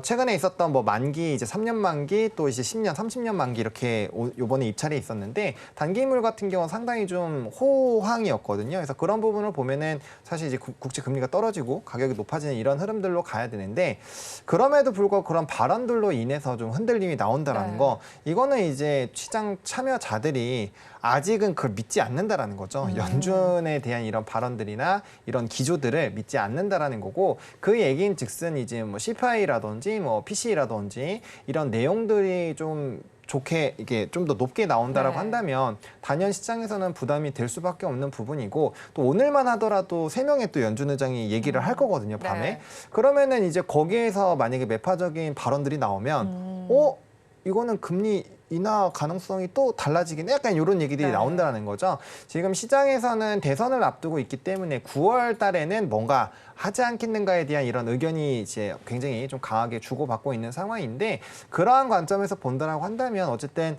Speaker 4: 최근에 있었던 뭐 만기 이제 3년 만기 또 이제 10년, 30년 만기 이렇게 요번에 입찰이 있었는데 단기물 같은 경우는 상당히 좀 호황이었거든요. 그래서 그런 부분을 보면은 사실 이제 국제 금리가 떨어지고 가격이 높아지는 이런 흐름들로 가야 되는데 그럼에도 불구하고 그런 발언들로 인해서 좀 흔들림이 나온다라는 거 이거는 이제 시장 참여자들이 아직은 그걸 믿지 않는다라는 거죠. 연준에 대한 이런 발언들이나 이런 기조들을 믿지 않는다라는 거고 그 얘기인 즉슨 이제 뭐 CPI라든지 뭐 PC라든지 이런 내용들이 좀 좋게 이게 좀 더 높게 나온다라고
Speaker 2: 네.
Speaker 4: 한다면 단연 시장에서는 부담이 될 수밖에 없는 부분이고 또 오늘만 하더라도 3명의 또 연준 의장이 얘기를 할 거거든요, 밤에.
Speaker 2: 네.
Speaker 4: 그러면은 이제 거기에서 만약에 매파적인 발언들이 나오면 이거는 금리 인하 가능성이 또 달라지긴 해. 약간 이런 얘기들이
Speaker 2: 네.
Speaker 4: 나온다는 거죠. 지금 시장에서는 대선을 앞두고 있기 때문에 9월 달에는 뭔가 하지 않겠는가에 대한 이런 의견이 이제 굉장히 좀 강하게 주고받고 있는 상황인데 그러한 관점에서 본다라고 한다면 어쨌든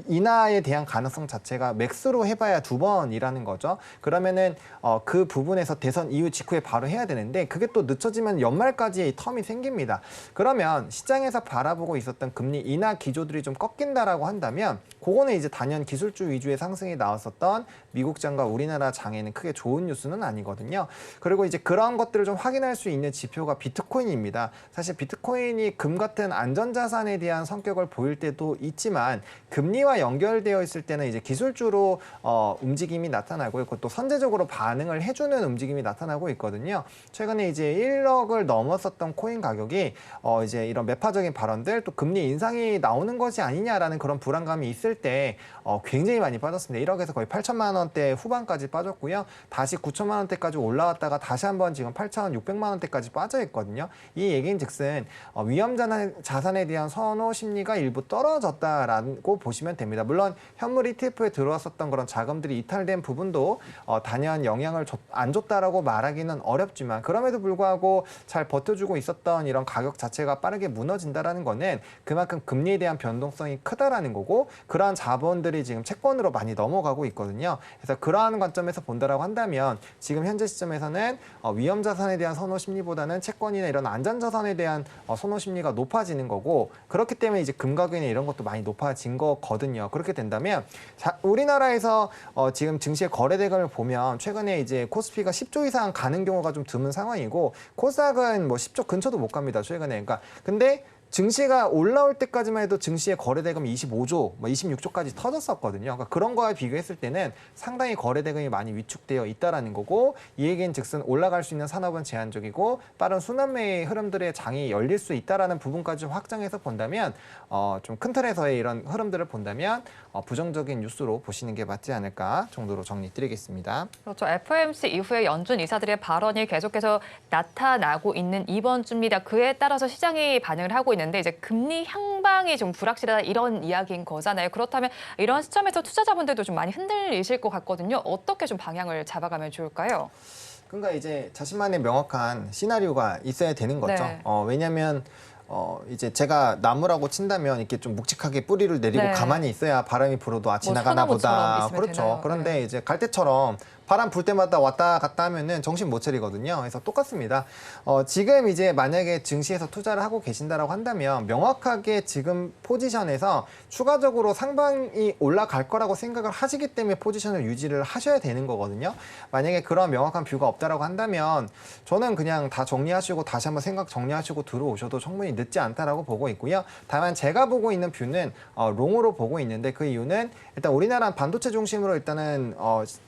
Speaker 4: 인하에 대한 가능성 자체가 맥스로 해봐야 2번이라는 거죠. 그러면은 그 부분에서 대선 이후 직후에 바로 해야 되는데 그게 또 늦춰지면 연말까지의 텀이 생깁니다. 그러면 시장에서 바라보고 있었던 금리 인하 기조들이 좀 꺾인다라고 한다면 그거는 이제 단연 기술주 위주의 상승이 나왔었던 미국 장과 우리나라 장에는 크게 좋은 뉴스는 아니거든요. 그리고 이제 그런 것들을 좀 확인할 수 있는 지표가 비트코인입니다. 사실 비트코인이 금 같은 안전자산에 대한 성격을 보일 때도 있지만 금리와 연결되어 있을 때는 이제 기술주로 움직임이 나타나고 있고 또 선제적으로 반응을 해주는 움직임이 나타나고 있거든요. 최근에 이제 1억을 넘었었던 코인 가격이 이제 이런 매파적인 발언들 또 금리 인상이 나오는 것이 아니냐라는 그런 불안감이 있을 때 굉장히 많이 빠졌습니다. 1억에서 거의 8천만 원대 후반까지 빠졌고요. 다시 9천만 원대까지 올라왔다가 다시 한번 지금 8,600만 원대까지 빠져 있거든요. 이 얘기인즉슨 위험 자산에 대한 선호 심리가 일부 떨어졌다라고 보시면 됩니다. 물론 현물 ETF에 들어왔었던 그런 자금들이 이탈된 부분도 단연 영향을 안 줬다라고 말하기는 어렵지만 그럼에도 불구하고 잘 버텨주고 있었던 이런 가격 자체가 빠르게 무너진다라는 거는 그만큼 금리에 대한 변동성이 크다라는 거고 그러한 자본들이 지금 채권으로 많이 넘어가고 있거든요. 그래서 그러한 관점에서 본다라고 한다면 지금 현재 시점에서는 위험 자산에 대한 선호 심리보다는 채권이나 이런 안전 자산에 대한 선호 심리가 높아지는 거고 그렇기 때문에 이제 금 가격이나 이런 것도 많이 높아진 거거든요. 그렇게 된다면 우리나라에서 지금 증시의 거래 대금을 보면 최근에 이제 코스피가 10조 이상 가는 경우가 좀 드문 상황이고 코스닥은 뭐 10조 근처도 못 갑니다. 최근에. 그러니까 근데 증시가 올라올 때까지만 해도 증시의 거래 대금이 25조, 26조까지 터졌었거든요. 그러니까 그런 거와 비교했을 때는 상당히 거래 대금이 많이 위축되어 있다라는 거고 이 얘기는 즉슨 올라갈 수 있는 산업은 제한적이고 빠른 순환매의 흐름들의 장이 열릴 수 있다라는 부분까지 확장해서 본다면 좀 큰 틀에서의 이런 흐름들을 본다면 부정적인 뉴스로 보시는 게 맞지 않을까 정도로 정리드리겠습니다.
Speaker 2: 그렇죠. FOMC 이후에 연준 이사들의 발언이 계속해서 나타나고 있는 이번 주입니다. 그에 따라서 시장이 반응을 하고 있는데 이제 금리 향방이 좀 불확실하다 이런 이야기인 거잖아요. 그렇다면 이런 시점에서 투자자분들도 좀 많이 흔들리실 것 같거든요. 어떻게 좀 방향을 잡아가면 좋을까요?
Speaker 4: 그러니까 이제 자신만의 명확한 시나리오가 있어야 되는 거죠.
Speaker 2: 네.
Speaker 4: 왜냐하면 이제 제가 나무라고 친다면 이렇게 좀 묵직하게 뿌리를 내리고
Speaker 2: 네.
Speaker 4: 가만히 있어야 바람이 불어도
Speaker 2: 뭐
Speaker 4: 지나가나
Speaker 2: 소나무처럼
Speaker 4: 보다.
Speaker 2: 있으면
Speaker 4: 그렇죠.
Speaker 2: 되나요?
Speaker 4: 그런데
Speaker 2: 네.
Speaker 4: 이제 갈대처럼 바람 불 때마다 왔다 갔다 하면은 정신 못 차리거든요. 그래서 똑같습니다. 지금 이제 만약에 증시에서 투자를 하고 계신다라고 한다면 명확하게 지금 포지션에서 추가적으로 상방이 올라갈 거라고 생각을 하시기 때문에 포지션을 유지를 하셔야 되는 거거든요. 만약에 그런 명확한 뷰가 없다라고 한다면 저는 그냥 다 정리하시고 다시 한번 생각 정리하시고 들어오셔도 충분히 늦지 않다라고 보고 있고요. 다만 제가 보고 있는 뷰는 롱으로 보고 있는데 그 이유는 일단 우리나라는 반도체 중심으로 일단은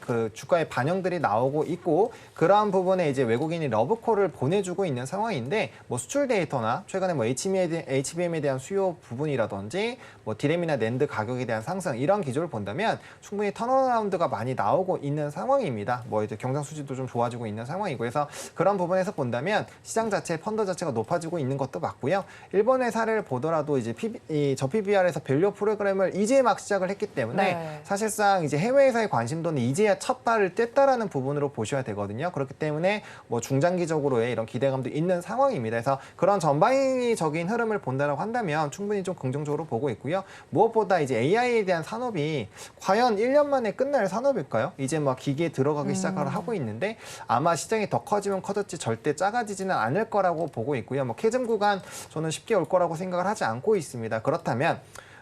Speaker 4: 그 주가의 반영들이 나오고 있고 그러한 부분에 이제 외국인이 러브콜을 보내주고 있는 상황인데 뭐 수출 데이터나 최근에 뭐 HBM에 대한 수요 부분이라든지 뭐 디램이나 낸드 가격에 대한 상승 이런 기조를 본다면 충분히 턴어라운드가 많이 나오고 있는 상황입니다. 뭐 이제 경상 수지도 좀 좋아지고 있는 상황이고 그래서 그런 부분에서 본다면 시장 자체 펀드 자체가 높아지고 있는 것도 맞고요. 일본의 사례를 보더라도 이제 저 PBR에서 밸류 프로그램을 이제 막 시작을 했기 때문에
Speaker 2: 네.
Speaker 4: 사실상 이제 해외에서의 관심도는 이제야 첫 발을 뗐다라는 부분으로 보셔야 되거든요. 그렇기 때문에 뭐 중장기적으로의 이런 기대감도 있는 상황입니다. 그래서 그런 전방위적인 흐름을 본다라고 한다면 충분히 좀 긍정적으로 보고 있고요. 무엇보다 이제 AI에 대한 산업이 과연 1년 만에 끝날 산업일까요? 이제 막 기기에 들어가기 시작을 하고 있는데 아마 시장이 더 커지면 커졌지 절대 작아지지는 않을 거라고 보고 있고요. 뭐 캐즘 구간 저는 쉽게 올 거라고 생각을 하지 않고 있습니다. 그렇다면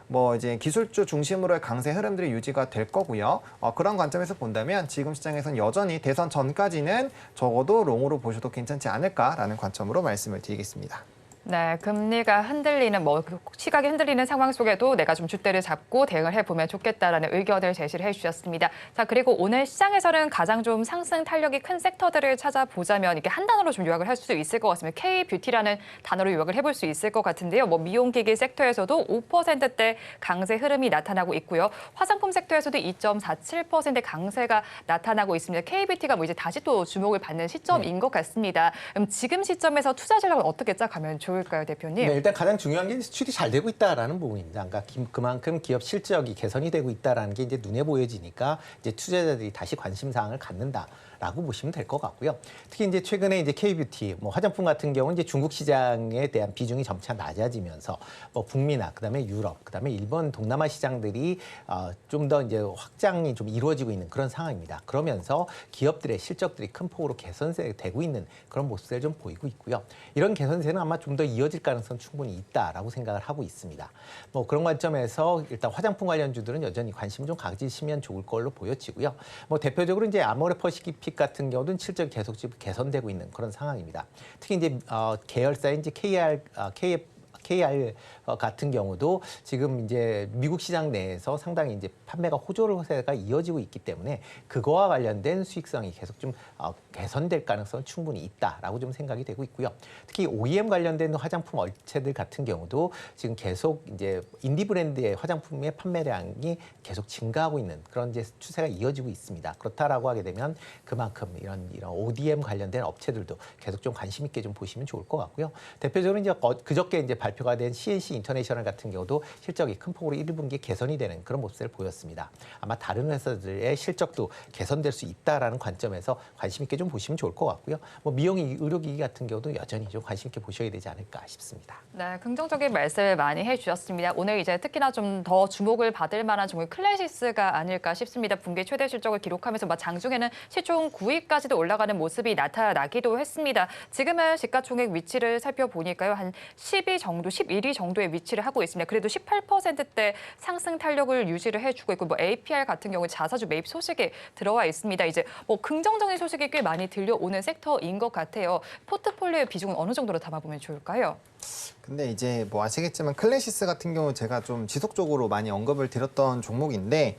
Speaker 4: 뭐 이제 기술주 중심으로의 강세 흐름들이 유지가 될 거고요. 그런 관점에서 본다면 지금 시장에서는 여전히 대선 전까지는 적어도 롱으로 보셔도 괜찮지 않을까라는 관점으로 말씀을 드리겠습니다.
Speaker 2: 네, 금리가 흔들리는 시각이 흔들리는 상황 속에도 내가 좀 줏대를 잡고 대응을 해보면 좋겠다라는 의견을 제시를 해주셨습니다. 자, 그리고 오늘 시장에서는 가장 좀 상승 탄력이 큰 섹터들을 찾아보자면 이게 한 단어로 좀 요약을 할 수 있을 것 같습니다. K-뷰티라는 단어로 요약을 해볼 수 있을 것 같은데요. 미용기기 섹터에서도 5%대 강세 흐름이 나타나고 있고요. 화장품 섹터에서도 2.47% 강세가 나타나고 있습니다. K-뷰티가 이제 다시 또 주목을 받는 시점인 것 같습니다. 그럼 지금 시점에서 투자 전략을 어떻게 짜가면 좋을까요, 대표님?
Speaker 5: 네, 일단 가장 중요한 게 수출이 잘 되고 있다라는 부분입니다. 그러니까 그만큼 기업 실적이 개선이 되고 있다라는 게 이제 눈에 보여지니까 이제 투자자들이 다시 관심 사항을 갖는다라고 보시면 될 것 같고요. 특히 이제 최근에 이제 K-뷰티, 화장품 같은 경우는 이제 중국 시장에 대한 비중이 점차 낮아지면서 북미나 그다음에 유럽, 그다음에 일본, 동남아 시장들이 좀 더 이제 확장이 좀 이루어지고 있는 그런 상황입니다. 그러면서 기업들의 실적들이 큰 폭으로 개선되고 있는 그런 모습을 좀 보이고 있고요. 이런 개선세는 아마 좀 더 이어질 가능성 충분히 있다라고 생각을 하고 있습니다. 그런 관점에서 일단 화장품 관련주들은 여전히 관심을 좀 가지시면 좋을 걸로 보여지고요. 대표적으로 이제 아모레퍼시픽 같은 경우는 실적이 계속 지금 개선되고 있는 그런 상황입니다. 특히 이제 계열사인 이제 KR 같은 경우도 지금 이제 미국 시장 내에서 상당히 이제 판매가 호조세가 이어지고 있기 때문에 그거와 관련된 수익성이 계속 좀 개선될 가능성은 충분히 있다라고 좀 생각이 되고 있고요. 특히 OEM 관련된 화장품 업체들 같은 경우도 지금 계속 이제 인디 브랜드의 화장품의 판매량이 계속 증가하고 있는 그런 이제 추세가 이어지고 있습니다. 그렇다라고 하게 되면 그만큼 이런 ODM 관련된 업체들도 계속 좀 관심 있게 좀 보시면 좋을 것 같고요. 대표적으로 이제 그저께 이제 발표가 된 CNC 인터내셔널 같은 경우도 실적이 큰 폭으로 1분기에 개선이 되는 그런 모습을 보였습니다. 아마 다른 회사들의 실적도 개선될 수 있다라는 관점에서 관심 있게 좀 보시면 좋을 것 같고요. 미용 의료기기 같은 경우도 여전히 좀 관심 있게 보셔야 되지 않을까 싶습니다.
Speaker 2: 네, 긍정적인 말씀을 많이 해주셨습니다. 오늘 이제 특히나 좀 더 주목을 받을 만한 종목 클래시스가 아닐까 싶습니다. 분기 최대 실적을 기록하면서 장중에는 시총 9위까지도 올라가는 모습이 나타나기도 했습니다. 지금은 시가총액 위치를 살펴보니까요, 한 10위 정도, 11위 정도의 위치를 하고 있습니다. 그래도 18%대 상승 탄력을 유지를 해주고 있고, APR 같은 경우 자사주 매입 소식이 들어와 있습니다. 이제 긍정적인 소식이 꽤 많이 들려오는 섹터인 것 같아요. 포트폴리오의 비중은 어느 정도로 담아보면 좋을까요?
Speaker 4: 근데 이제 아시겠지만 클래시스 같은 경우 제가 좀 지속적으로 많이 언급을 드렸던 종목인데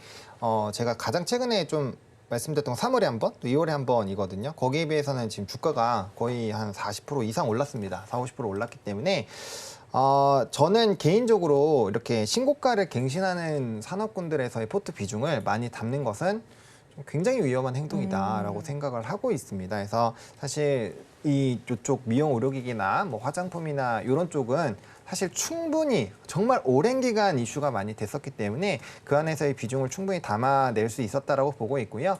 Speaker 4: 제가 가장 최근에 좀 말씀드렸던 3월에 한 번, 또 2월에 한 번이거든요. 거기에 비해서는 지금 주가가 거의 한 40% 이상 올랐습니다. 40~50% 올랐기 때문에 저는 개인적으로 이렇게 신고가를 갱신하는 산업군들에서의 포트 비중을 많이 담는 것은 좀 굉장히 위험한 행동이다라고 생각을 하고 있습니다. 그래서 사실 이쪽 미용 의료기기나 화장품이나 이런 쪽은 사실 충분히 정말 오랜 기간 이슈가 많이 됐었기 때문에 그 안에서의 비중을 충분히 담아낼 수 있었다라고 보고 있고요.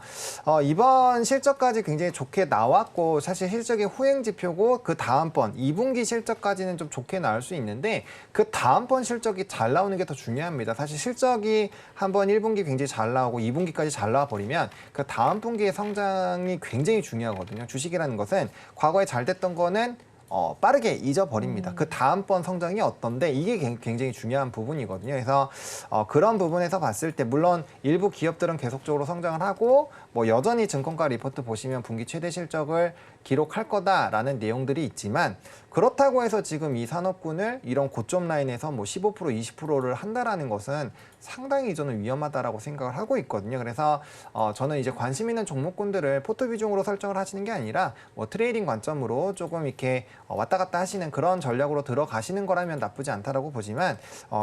Speaker 4: 이번 실적까지 굉장히 좋게 나왔고 사실 실적의 후행 지표고 그 다음번 2분기 실적까지는 좀 좋게 나올 수 있는데 그 다음번 실적이 잘 나오는 게 더 중요합니다. 사실 실적이 한번 1분기 굉장히 잘 나오고 2분기까지 잘 나와 버리면 그 다음 분기의 성장이 굉장히 중요하거든요. 주식이라는 것은 과거에 잘 됐던 거는 빠르게 잊어버립니다. 그 다음번 성장이 어떤데 이게 굉장히 중요한 부분이거든요. 그래서 그런 부분에서 봤을 때 물론 일부 기업들은 계속적으로 성장을 하고 여전히 증권가 리포트 보시면 분기 최대 실적을 기록할 거다라는 내용들이 있지만 그렇다고 해서 지금 이 산업군을 이런 고점 라인에서 15%, 20%를 한다라는 것은 상당히 저는 위험하다라고 생각을 하고 있거든요. 그래서 저는 이제 관심 있는 종목군들을 포트 비중으로 설정을 하시는 게 아니라 트레이딩 관점으로 조금 이렇게 왔다 갔다 하시는 그런 전략으로 들어가시는 거라면 나쁘지 않다라고 보지만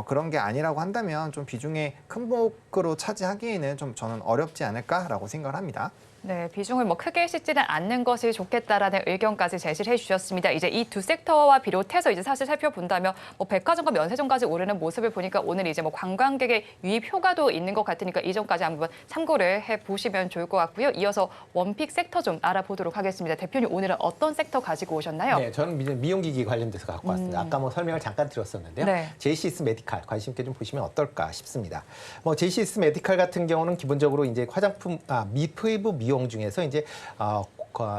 Speaker 4: 그런 게 아니라고 한다면 좀 비중의 큰 폭으로 차지하기에는 좀 저는 어렵지 않을까라고 생각을 합니다.
Speaker 2: 네, 비중을 크게 씻지는 않는 것이 좋겠다라는 의견까지 제시를 해주셨습니다. 이제 이 두 섹터와 비롯해서 이제 사실 살펴본다면 백화점과 면세점까지 오르는 모습을 보니까 오늘 이제 관광객의 유입 효과도 있는 것 같으니까 이 점까지 한번 참고를 해보시면 좋을 것 같고요. 이어서 원픽 섹터 좀 알아보도록 하겠습니다. 대표님 오늘은 어떤 섹터 가지고 오셨나요?
Speaker 5: 네, 저는 미용기기 관련돼서 갖고 왔습니다. 아까 설명을 잠깐 드렸었는데요.
Speaker 2: 네.
Speaker 5: JCS 메디칼 관심 있게 좀 보시면 어떨까 싶습니다. JCS 메디칼 같은 경우는 기본적으로 이제 화장품, 미피부 미용 중에서 이제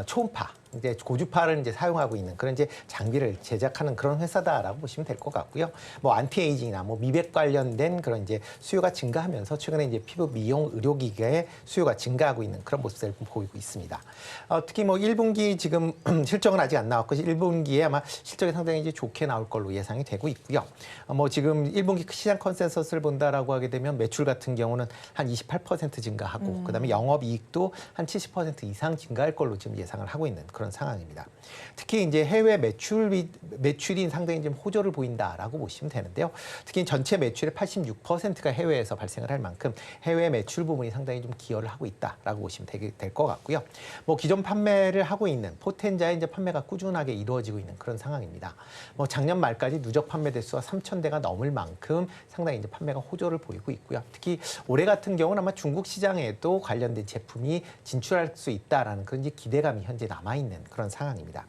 Speaker 5: 초음파 이제 고주파를 이제 사용하고 있는 그런 이제 장비를 제작하는 그런 회사다라고 보시면 될 것 같고요. 뭐 안티에이징이나 뭐 미백 관련된 그런 이제 수요가 증가하면서 최근에 이제 피부 미용 의료기기의 수요가 증가하고 있는 그런 모습을 보이고 있습니다. 특히 뭐 1분기 지금 실적은 아직 안 나왔고 1분기에 아마 실적이 상당히 이제 좋게 나올 걸로 예상이 되고 있고요. 뭐 지금 1분기 시장 컨센서스를 본다라고 하게 되면 매출 같은 경우는 한 28% 증가하고 그다음에 영업이익도 한 70% 이상 증가할 걸로 지금 예상을 하고 있는 그런 상황입니다. 특히 이제 해외 매출이 상당히 좀 호조를 보인다라고 보시면 되는데요. 특히 전체 매출의 86%가 해외에서 발생을 할 만큼 해외 매출 부분이 상당히 좀 기여를 하고 있다라고 보시면 될 것 같고요. 뭐 기존 판매를 하고 있는 포텐자의 이제 판매가 꾸준하게 이루어지고 있는 그런 상황입니다. 뭐 작년 말까지 누적 판매 대수가 3,000대가 넘을 만큼 상당히 이제 판매가 호조를 보이고 있고요. 특히 올해 같은 경우는 아마 중국 시장에도 관련된 제품이 진출할 수 있다라는 그런 이제 기대감이 현재 남아 있는 그런 상황입니다.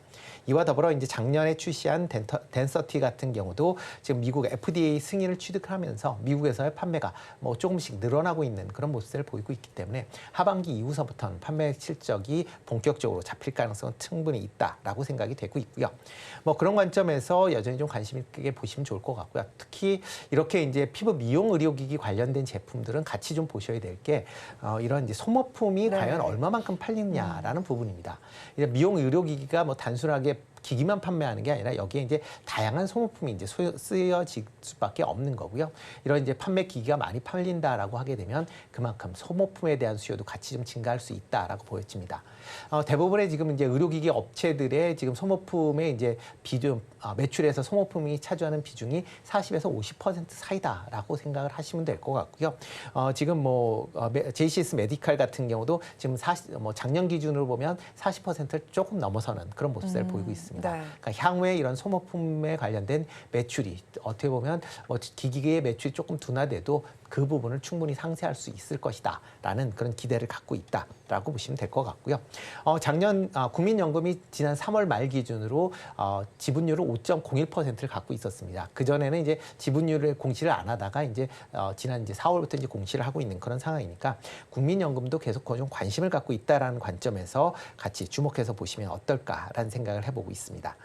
Speaker 5: 이와 더불어 이제 작년에 출시한 덴서티 같은 경우도 지금 미국 FDA 승인을 취득하면서 미국에서의 판매가 뭐 조금씩 늘어나고 있는 그런 모습을 보이고 있기 때문에 하반기 이후서부터는 판매 실적이 본격적으로 잡힐 가능성은 충분히 있다라고 생각이 되고 있고요. 뭐 그런 관점에서 여전히 좀 관심 있게 보시면 좋을 것 같고요. 특히 이렇게 이제 피부 미용 의료기기 관련된 제품들은 같이 좀 보셔야 될 게 이런 이제 소모품이 과연 얼마만큼 팔리느냐라는 부분입니다. 미용 의료기기가 뭐 단순하게 기기만 판매하는 게 아니라 여기에 이제 다양한 소모품이 이제 쓰여질 수밖에 없는 거고요. 이런 이제 판매 기기가 많이 팔린다라고 하게 되면 그만큼 소모품에 대한 수요도 같이 좀 증가할 수 있다라고 보여집니다. 대부분의 지금 이제 의료기기 업체들의 지금 소모품의 이제 비중, 매출에서 소모품이 차지하는 비중이 40에서 50% 사이다라고 생각을 하시면 될 것 같고요. 지금 뭐 JCS 메디칼 같은 경우도 지금 작년 기준으로 보면 40%를 조금 넘어서는 그런 모습을 보이고 있습니다.
Speaker 2: 네.
Speaker 5: 그러니까 향후에 이런 소모품에 관련된 매출이 어떻게 보면 기기의 매출이 조금 둔화돼도 그 부분을 충분히 상쇄할 수 있을 것이다라는 그런 기대를 갖고 있다라고 보시면 될 것 같고요. 작년 국민연금이 지난 3월 말 기준으로 지분율을 5.01%를 갖고 있었습니다. 그 전에는 이제 지분율을 공시를 안 하다가 이제 지난 이제 4월부터 이제 공시를 하고 있는 그런 상황이니까 국민연금도 계속 좀 관심을 갖고 있다라는 관점에서 같이 주목해서 보시면 어떨까라는 생각을 해보고 있습니다.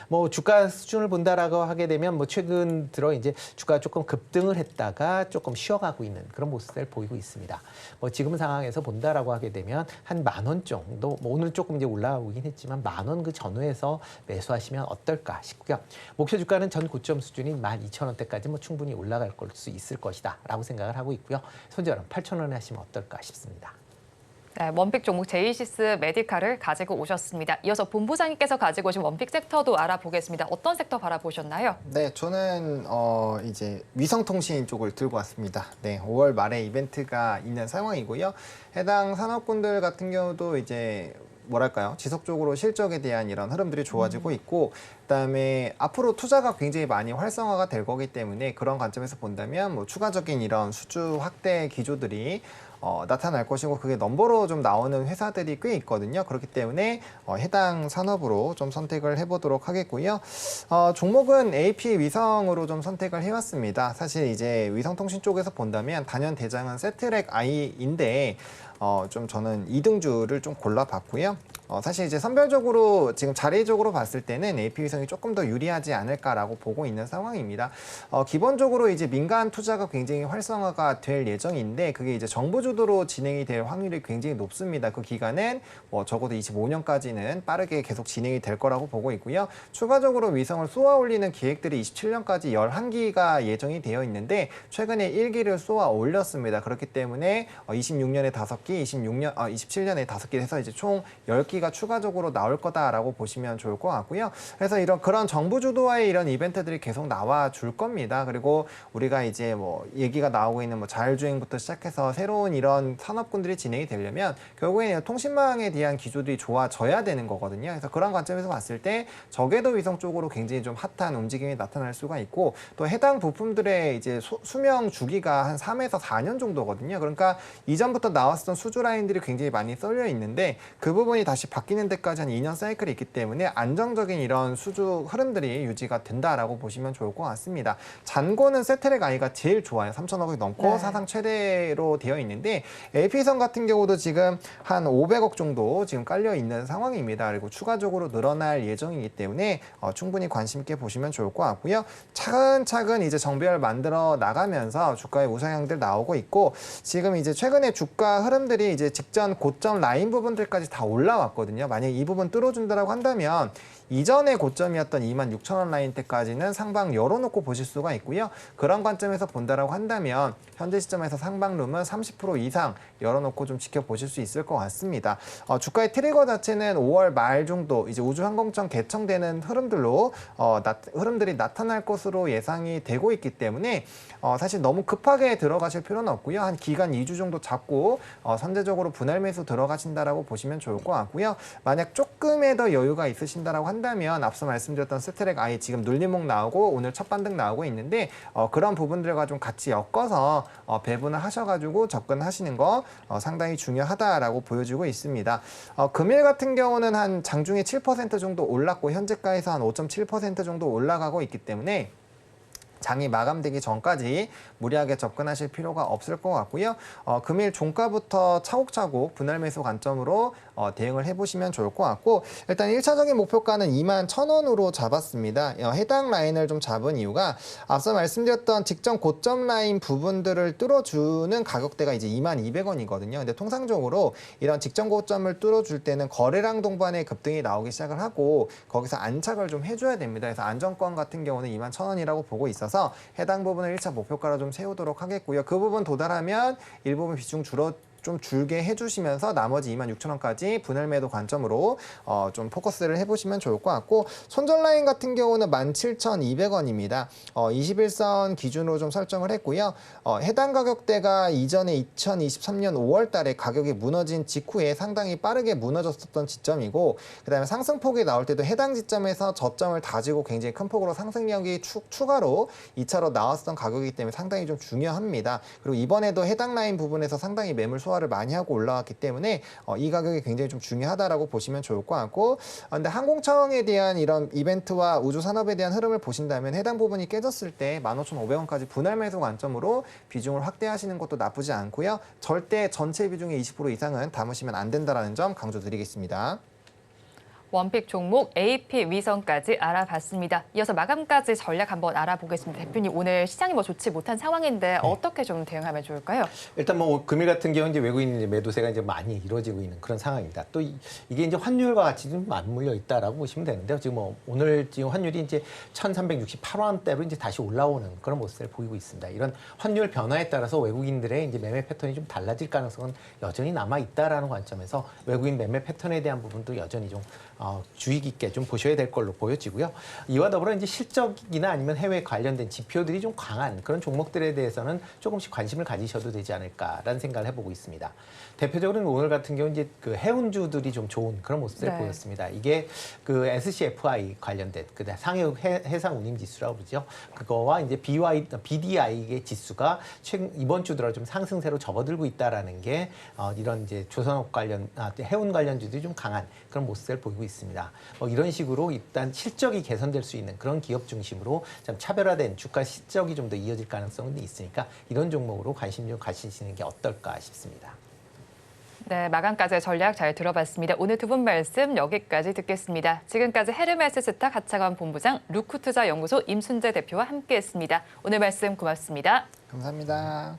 Speaker 5: 뭐 주가 수준을 본다라고 하게 되면 뭐 최근 들어 이제 주가가 조금 급등을 했다가 조금 쉬어가고 있는 그런 모습을 보이고 있습니다. 뭐 지금 상황에서 본다라고 하게 되면 한 10,000원 정도, 뭐 오늘 조금 이제 올라오긴 했지만 10,000원 그 전후에서 매수하시면 어떨까 싶고요. 목표 주가는 전 고점 수준인 12,000원대까지 뭐 충분히 올라갈 수 있을 것이다라고 생각을 하고 있고요. 손절은 8,000원에 하시면 어떨까 싶습니다.
Speaker 2: 네, 원픽 종목 제이시스 메디칼을 가지고 오셨습니다. 이어서 본부장님께서 가지고 오신 원픽 섹터도 알아보겠습니다. 어떤 섹터 바라보셨나요?
Speaker 4: 네, 저는 이제 위성통신 쪽을 들고 왔습니다. 네, 5월 말에 이벤트가 있는 상황이고요. 해당 산업군들 같은 경우도 이제 뭐랄까요, 지속적으로 실적에 대한 이런 흐름들이 좋아지고 있고, 그다음에 앞으로 투자가 굉장히 많이 활성화가 될 거기 때문에 그런 관점에서 본다면 뭐 추가적인 이런 수주 확대 기조들이 나타날 것이고, 그게 넘버로 좀 나오는 회사들이 꽤 있거든요. 그렇기 때문에 해당 산업으로 좀 선택을 해보도록 하겠고요. 종목은 AP 위성으로 좀 선택을 해왔습니다. 사실 이제 위성통신 쪽에서 본다면 단연 대장은 세트렉 I인데 좀 저는 2등주를 좀 골라봤고요. 사실 이제 선별적으로 지금 자리적으로 봤을 때는 AP위성이 조금 더 유리하지 않을까라고 보고 있는 상황입니다. 기본적으로 이제 민간 투자가 굉장히 활성화가 될 예정인데 그게 이제 정부 주도로 진행이 될 확률이 굉장히 높습니다. 그 기간은 뭐 적어도 25년까지는 빠르게 계속 진행이 될 거라고 보고 있고요. 추가적으로 위성을 쏘아 올리는 계획들이 27년까지 11기가 예정이 되어 있는데 최근에 1기를 쏘아 올렸습니다. 그렇기 때문에 26년에 5기, 27년에 5기 해서 이제 총 10기 가 추가적으로 나올 거다라고 보시면 좋을 것 같고요. 그래서 그런 정부 주도와의 이런 이벤트들이 계속 나와 줄 겁니다. 그리고 우리가 이제 뭐 얘기가 나오고 있는 뭐 자율주행부터 시작해서 새로운 이런 산업군들이 진행이 되려면 결국에는 통신망에 대한 기조들이 좋아져야 되는 거거든요. 그래서 그런 관점에서 봤을 때 저궤도 위성 쪽으로 굉장히 좀 핫한 움직임이 나타날 수가 있고, 또 해당 부품들의 이제 수명 주기가 한 3에서 4년 정도거든요. 그러니까 이전부터 나왔었던 수주 라인들이 굉장히 많이 썰려 있는데 그 부분이 다시 다시 바뀌는 데까지 한 2년 사이클이 있기 때문에 안정적인 이런 수주 흐름들이 유지가 된다라고 보시면 좋을 것 같습니다. 잔고는 세트랙 I가 제일 좋아요. 3,500억 넘고
Speaker 1: 네.
Speaker 4: 사상 최대로 되어 있는데 LP선 같은 경우도 지금 한 500억 정도 지금 깔려 있는 상황입니다. 그리고 추가적으로 늘어날 예정이기 때문에 충분히 관심 있게 보시면 좋을 것 같고요. 차근차근 이제 정배열 만들어 나가면서 주가의 우상향들 나오고 있고 지금 이제 최근에 주가 흐름들이 이제 직전 고점 라인 부분들까지 다 올라왔거든요. 만약 이 부분 뚫어준다라고 한다면 이전의 고점이었던 26,000원 라인 때까지는 상방 열어놓고 보실 수가 있고요. 그런 관점에서 본다라고 한다면 현재 시점에서 상방룸은 30% 이상 열어놓고 좀 지켜보실 수 있을 것 같습니다. 주가의 트리거 자체는 5월 말 정도 이제 우주항공청 개청되는 흐름들로 흐름들이 나타날 것으로 예상이 되고 있기 때문에 사실 너무 급하게 들어가실 필요는 없고요. 한 기간 2주 정도 잡고 선제적으로 분할 매수 들어가신다라고 보시면 좋을 것 같고요. 만약 조금의 더 여유가 있으신다라고 한다면 앞서 말씀드렸던 세트랙 I 지금 눌림목 나오고 오늘 첫 반등 나오고 있는데 그런 부분들과 좀 같이 엮어서 배분을 하셔가지고 접근하시는 거 상당히 중요하다라고 보여지고 있습니다. 금일 같은 경우는 한 장중에 7% 정도 올랐고 현재가에서 한 5.7% 정도 올라가고 있기 때문에 장이 마감되기 전까지 무리하게 접근하실 필요가 없을 것 같고요. 금일 종가부터 차곡차곡 분할 매수 관점으로 대응을 해보시면 좋을 것 같고 일단 1차적인 목표가는 21,000원으로 잡았습니다. 해당 라인을 좀 잡은 이유가 앞서 말씀드렸던 직전 고점 라인 부분들을 뚫어주는 가격대가 이제 22,200원이거든요. 근데 통상적으로 이런 직전 고점을 뚫어줄 때는 거래량 동반의 급등이 나오기 시작을 하고 거기서 안착을 좀 해줘야 됩니다. 그래서 안정권 같은 경우는 21,000원이라고 보고 있어서 해당 부분을 1차 목표가로 좀 세우도록 하겠고요. 그 부분 도달하면 일부분 비중 좀 줄게 해주시면서 나머지 26,000원까지 분할 매도 관점으로 좀 포커스를 해보시면 좋을 것 같고 손절 라인 같은 경우는 17,200원입니다. 21선 기준으로 좀 설정을 했고요. 해당 가격대가 이전에 2023년 5월 달에 가격이 무너진 직후에 상당히 빠르게 무너졌었던 지점이고 그다음에 상승폭이 나올 때도 해당 지점에서 저점을 다지고 굉장히 큰 폭으로 상승력이 추가로 2차로 나왔었던 가격이기 때문에 상당히 좀 중요합니다. 그리고 이번에도 해당 라인 부분에서 상당히 매물 소화를 많이 하고 올라왔기 때문에 이 가격이 굉장히 좀 중요하다라고 보시면 좋을 것 같고 근데 항공청에 대한 이런 이벤트와 우주 산업에 대한 흐름을 보신다면 해당 부분이 깨졌을 때 15,500원까지 분할 매수 관점으로 비중을 확대하시는 것도 나쁘지 않고요. 절대 전체 비중의 20% 이상은 담으시면 안 된다라는 점 강조드리겠습니다.
Speaker 2: 원픽 종목 AP 위성까지 알아봤습니다. 이어서 마감까지 전략 한번 알아보겠습니다. 대표님 오늘 시장이 좋지 못한 상황인데 어떻게 좀 대응하면 좋을까요?
Speaker 5: 일단 금일 같은 경우 이제 외국인 매도세가 이제 많이 이루어지고 있는 그런 상황입니다. 또 이게 이제 환율과 같이 좀 맞물려 있다라고 보시면 되는데요. 지금 오늘 지금 환율이 이제 1,368원대로 이제 다시 올라오는 그런 모습을 보이고 있습니다. 이런 환율 변화에 따라서 외국인들의 이제 매매 패턴이 좀 달라질 가능성은 여전히 남아 있다라는 관점에서 외국인 매매 패턴에 대한 부분도 여전히 좀 주의 깊게 좀 보셔야 될 걸로 보여지고요. 이와 더불어 이제 실적이나 아니면 해외 관련된 지표들이 좀 강한 그런 종목들에 대해서는 조금씩 관심을 가지셔도 되지 않을까라는 생각을 해보고 있습니다. 대표적으로는 오늘 같은 경우 이제 그 해운주들이 좀 좋은 그런 모습을
Speaker 2: 네.
Speaker 5: 보였습니다. 이게 그 SCFI 관련된 그 상해 해상 운임 지수라고 그러죠. 그거와 이제 BDI의 지수가 이번 주 들어 좀 상승세로 접어들고 있다라는 게 이런 이제 조선업 관련 해운 관련주들이 좀 강한 그런 모습을 보이고 있습니다. 이런 식으로 일단 실적이 개선될 수 있는 그런 기업 중심으로 좀 차별화된 주가 실적이 좀 더 이어질 가능성이 있으니까 이런 종목으로 관심 좀 가지시는 게 어떨까 싶습니다.
Speaker 2: 네, 마감까지 전략 잘 들어봤습니다. 오늘 두 분 말씀 여기까지 듣겠습니다. 지금까지 헤르메스스타 가차관 본부장 루크투자연구소 임순재 대표와 함께했습니다. 오늘 말씀 고맙습니다.
Speaker 4: 감사합니다.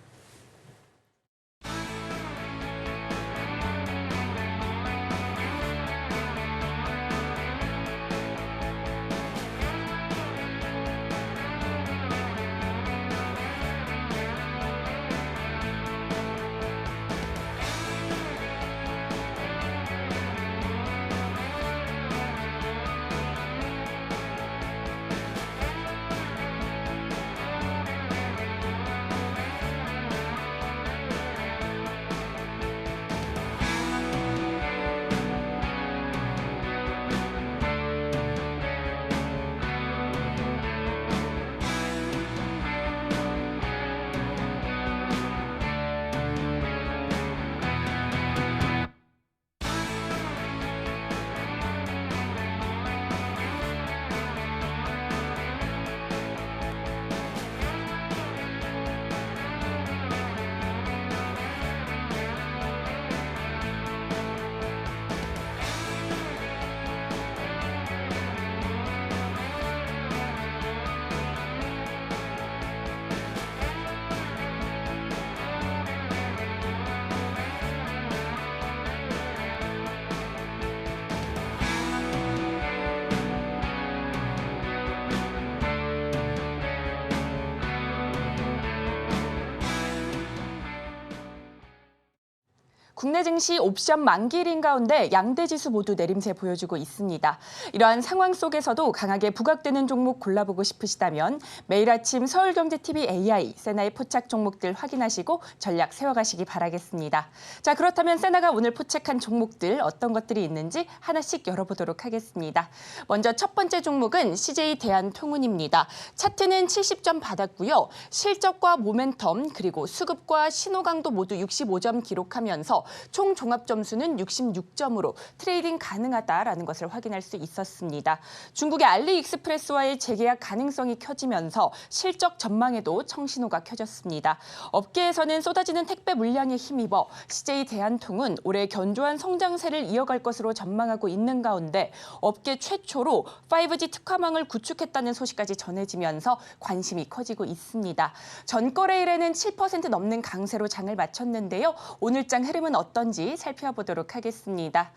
Speaker 3: 국내 증시 옵션 만기일인 가운데 양대 지수 모두 내림세 보여주고 있습니다. 이러한 상황 속에서도 강하게 부각되는 종목 골라보고 싶으시다면 매일 아침 서울경제TV AI 세나의 포착 종목들 확인하시고 전략 세워가시기 바라겠습니다. 자, 그렇다면 세나가 오늘 포착한 종목들 어떤 것들이 있는지 하나씩 열어보도록 하겠습니다. 먼저 첫 번째 종목은 CJ 대한통운입니다. 차트는 70점 받았고요. 실적과 모멘텀 그리고 수급과 신호 강도 모두 65점 기록하면서 총 종합 점수는 66점으로 트레이딩 가능하다라는 것을 확인할 수 있었습니다. 중국의 알리익스프레스와의 재계약 가능성이 켜지면서 실적 전망에도 청신호가 켜졌습니다. 업계에서는 쏟아지는 택배 물량에 힘입어 CJ 대한통운 올해 견조한 성장세를 이어갈 것으로 전망하고 있는 가운데 업계 최초로 5G 특화망을 구축했다는 소식까지 전해지면서 관심이 커지고 있습니다. 전거래일에는 7% 넘는 강세로 장을 마쳤는데요. 오늘장 흐름은 어떤지 살펴보도록 하겠습니다.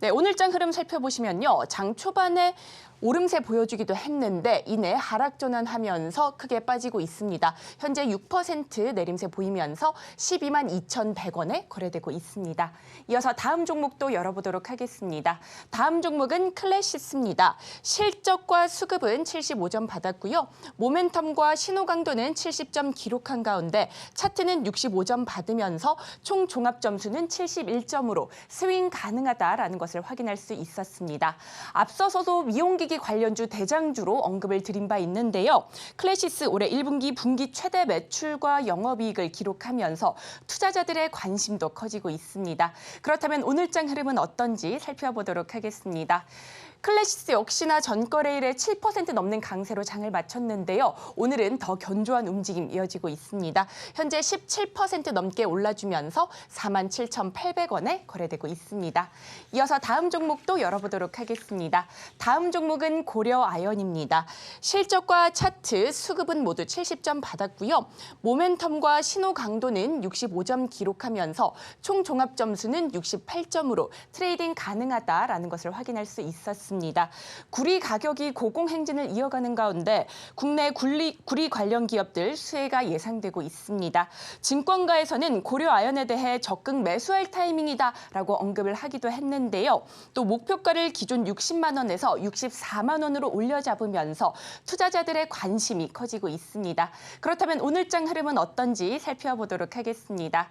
Speaker 3: 네, 오늘장 흐름 살펴보시면요. 장 초반에 오름세 보여주기도 했는데 이내 하락 전환하면서 크게 빠지고 있습니다. 현재 6% 내림세 보이면서 12만 2,100원에 거래되고 있습니다. 이어서 다음 종목도 열어보도록 하겠습니다. 다음 종목은 클래시스입니다. 실적과 수급은 75점 받았고요. 모멘텀과 신호 강도는 70점 기록한 가운데 차트는 65점 받으면서 총 종합 점수는 71점으로 스윙 가능하다라는 것을 확인할 수 있었습니다. 앞서서도 미용기기 관련주 대장주로 언급을 드린 바 있는데요. 클래시스 올해 1분기 분기 최대 매출과 영업이익을 기록하면서 투자자들의 관심도 커지고 있습니다. 그렇다면 오늘장 흐름은 어떤지 살펴보도록 하겠습니다. 클래시스 역시나 전거래일에 7% 넘는 강세로 장을 마쳤는데요. 오늘은 더 견조한 움직임 이어지고 있습니다. 현재 17% 넘게 올라주면서 47,800원에 거래되고 있습니다. 이어서 다음 종목도 열어보도록 하겠습니다. 다음 종목은 고려아연입니다. 실적과 차트, 수급은 모두 70점 받았고요. 모멘텀과 신호 강도는 65점 기록하면서 총 종합 점수는 68점으로 트레이딩 가능하다라는 것을 확인할 수 있었습니다. 구리 가격이 고공행진을 이어가는 가운데 국내 구리 관련 기업들 수혜가 예상되고 있습니다. 증권가에서는 고려아연에 대해 적극 매수할 타이밍이다라고 언급을 하기도 했는데요. 또 목표가를 기존 60만 원에서 64만 원으로 올려잡으면서 투자자들의 관심이 커지고 있습니다. 그렇다면 오늘장 흐름은 어떤지 살펴보도록 하겠습니다.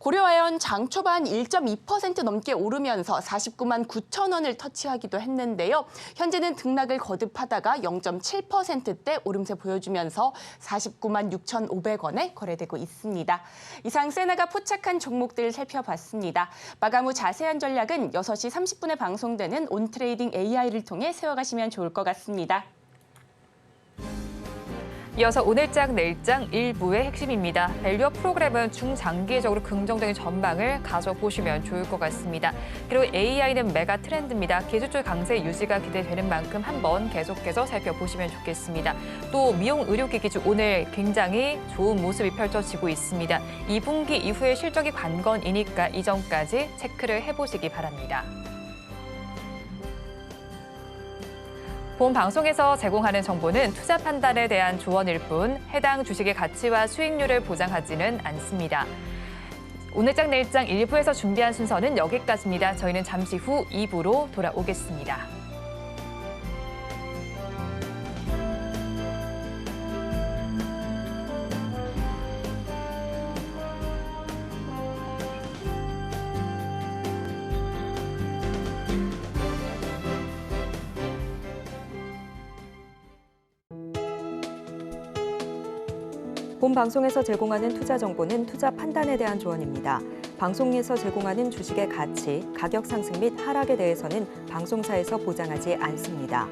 Speaker 3: 고려아연 장 초반 1.2% 넘게 오르면서 49만 9천 원을 터치하기도 했는데요. 현재는 등락을 거듭하다가 0.7%대 오름세 보여주면서 49만 6,500원에 거래되고 있습니다. 이상 세나가 포착한 종목들 살펴봤습니다. 마감 후 자세한 전략은 6시 30분에 방송되는 온트레이딩 AI를 통해 세워가시면 좋을 것 같습니다.
Speaker 2: 이어서 오늘장 내일장 1부의 핵심입니다. 밸류업 프로그램은 중장기적으로 긍정적인 전망을 가져보시면 좋을 것 같습니다. 그리고 AI는 메가 트렌드입니다. 기술적 강세 유지가 기대되는 만큼 한번 계속해서 살펴보시면 좋겠습니다. 또 미용 의료기기주 오늘 굉장히 좋은 모습이 펼쳐지고 있습니다. 2분기 이후에 실적이 관건이니까 이전까지 체크를 해보시기 바랍니다. 본 방송에서 제공하는 정보는 투자 판단에 대한 조언일 뿐 해당 주식의 가치와 수익률을 보장하지는 않습니다. 오늘장 내일장 1부에서 준비한 순서는 여기까지입니다. 저희는 잠시 후 2부로 돌아오겠습니다.
Speaker 1: 본 방송에서 제공하는 투자 정보는 투자 판단에 대한 조언입니다. 방송에서 제공하는 주식의 가치, 가격 상승 및 하락에 대해서는 방송사에서 보장하지 않습니다.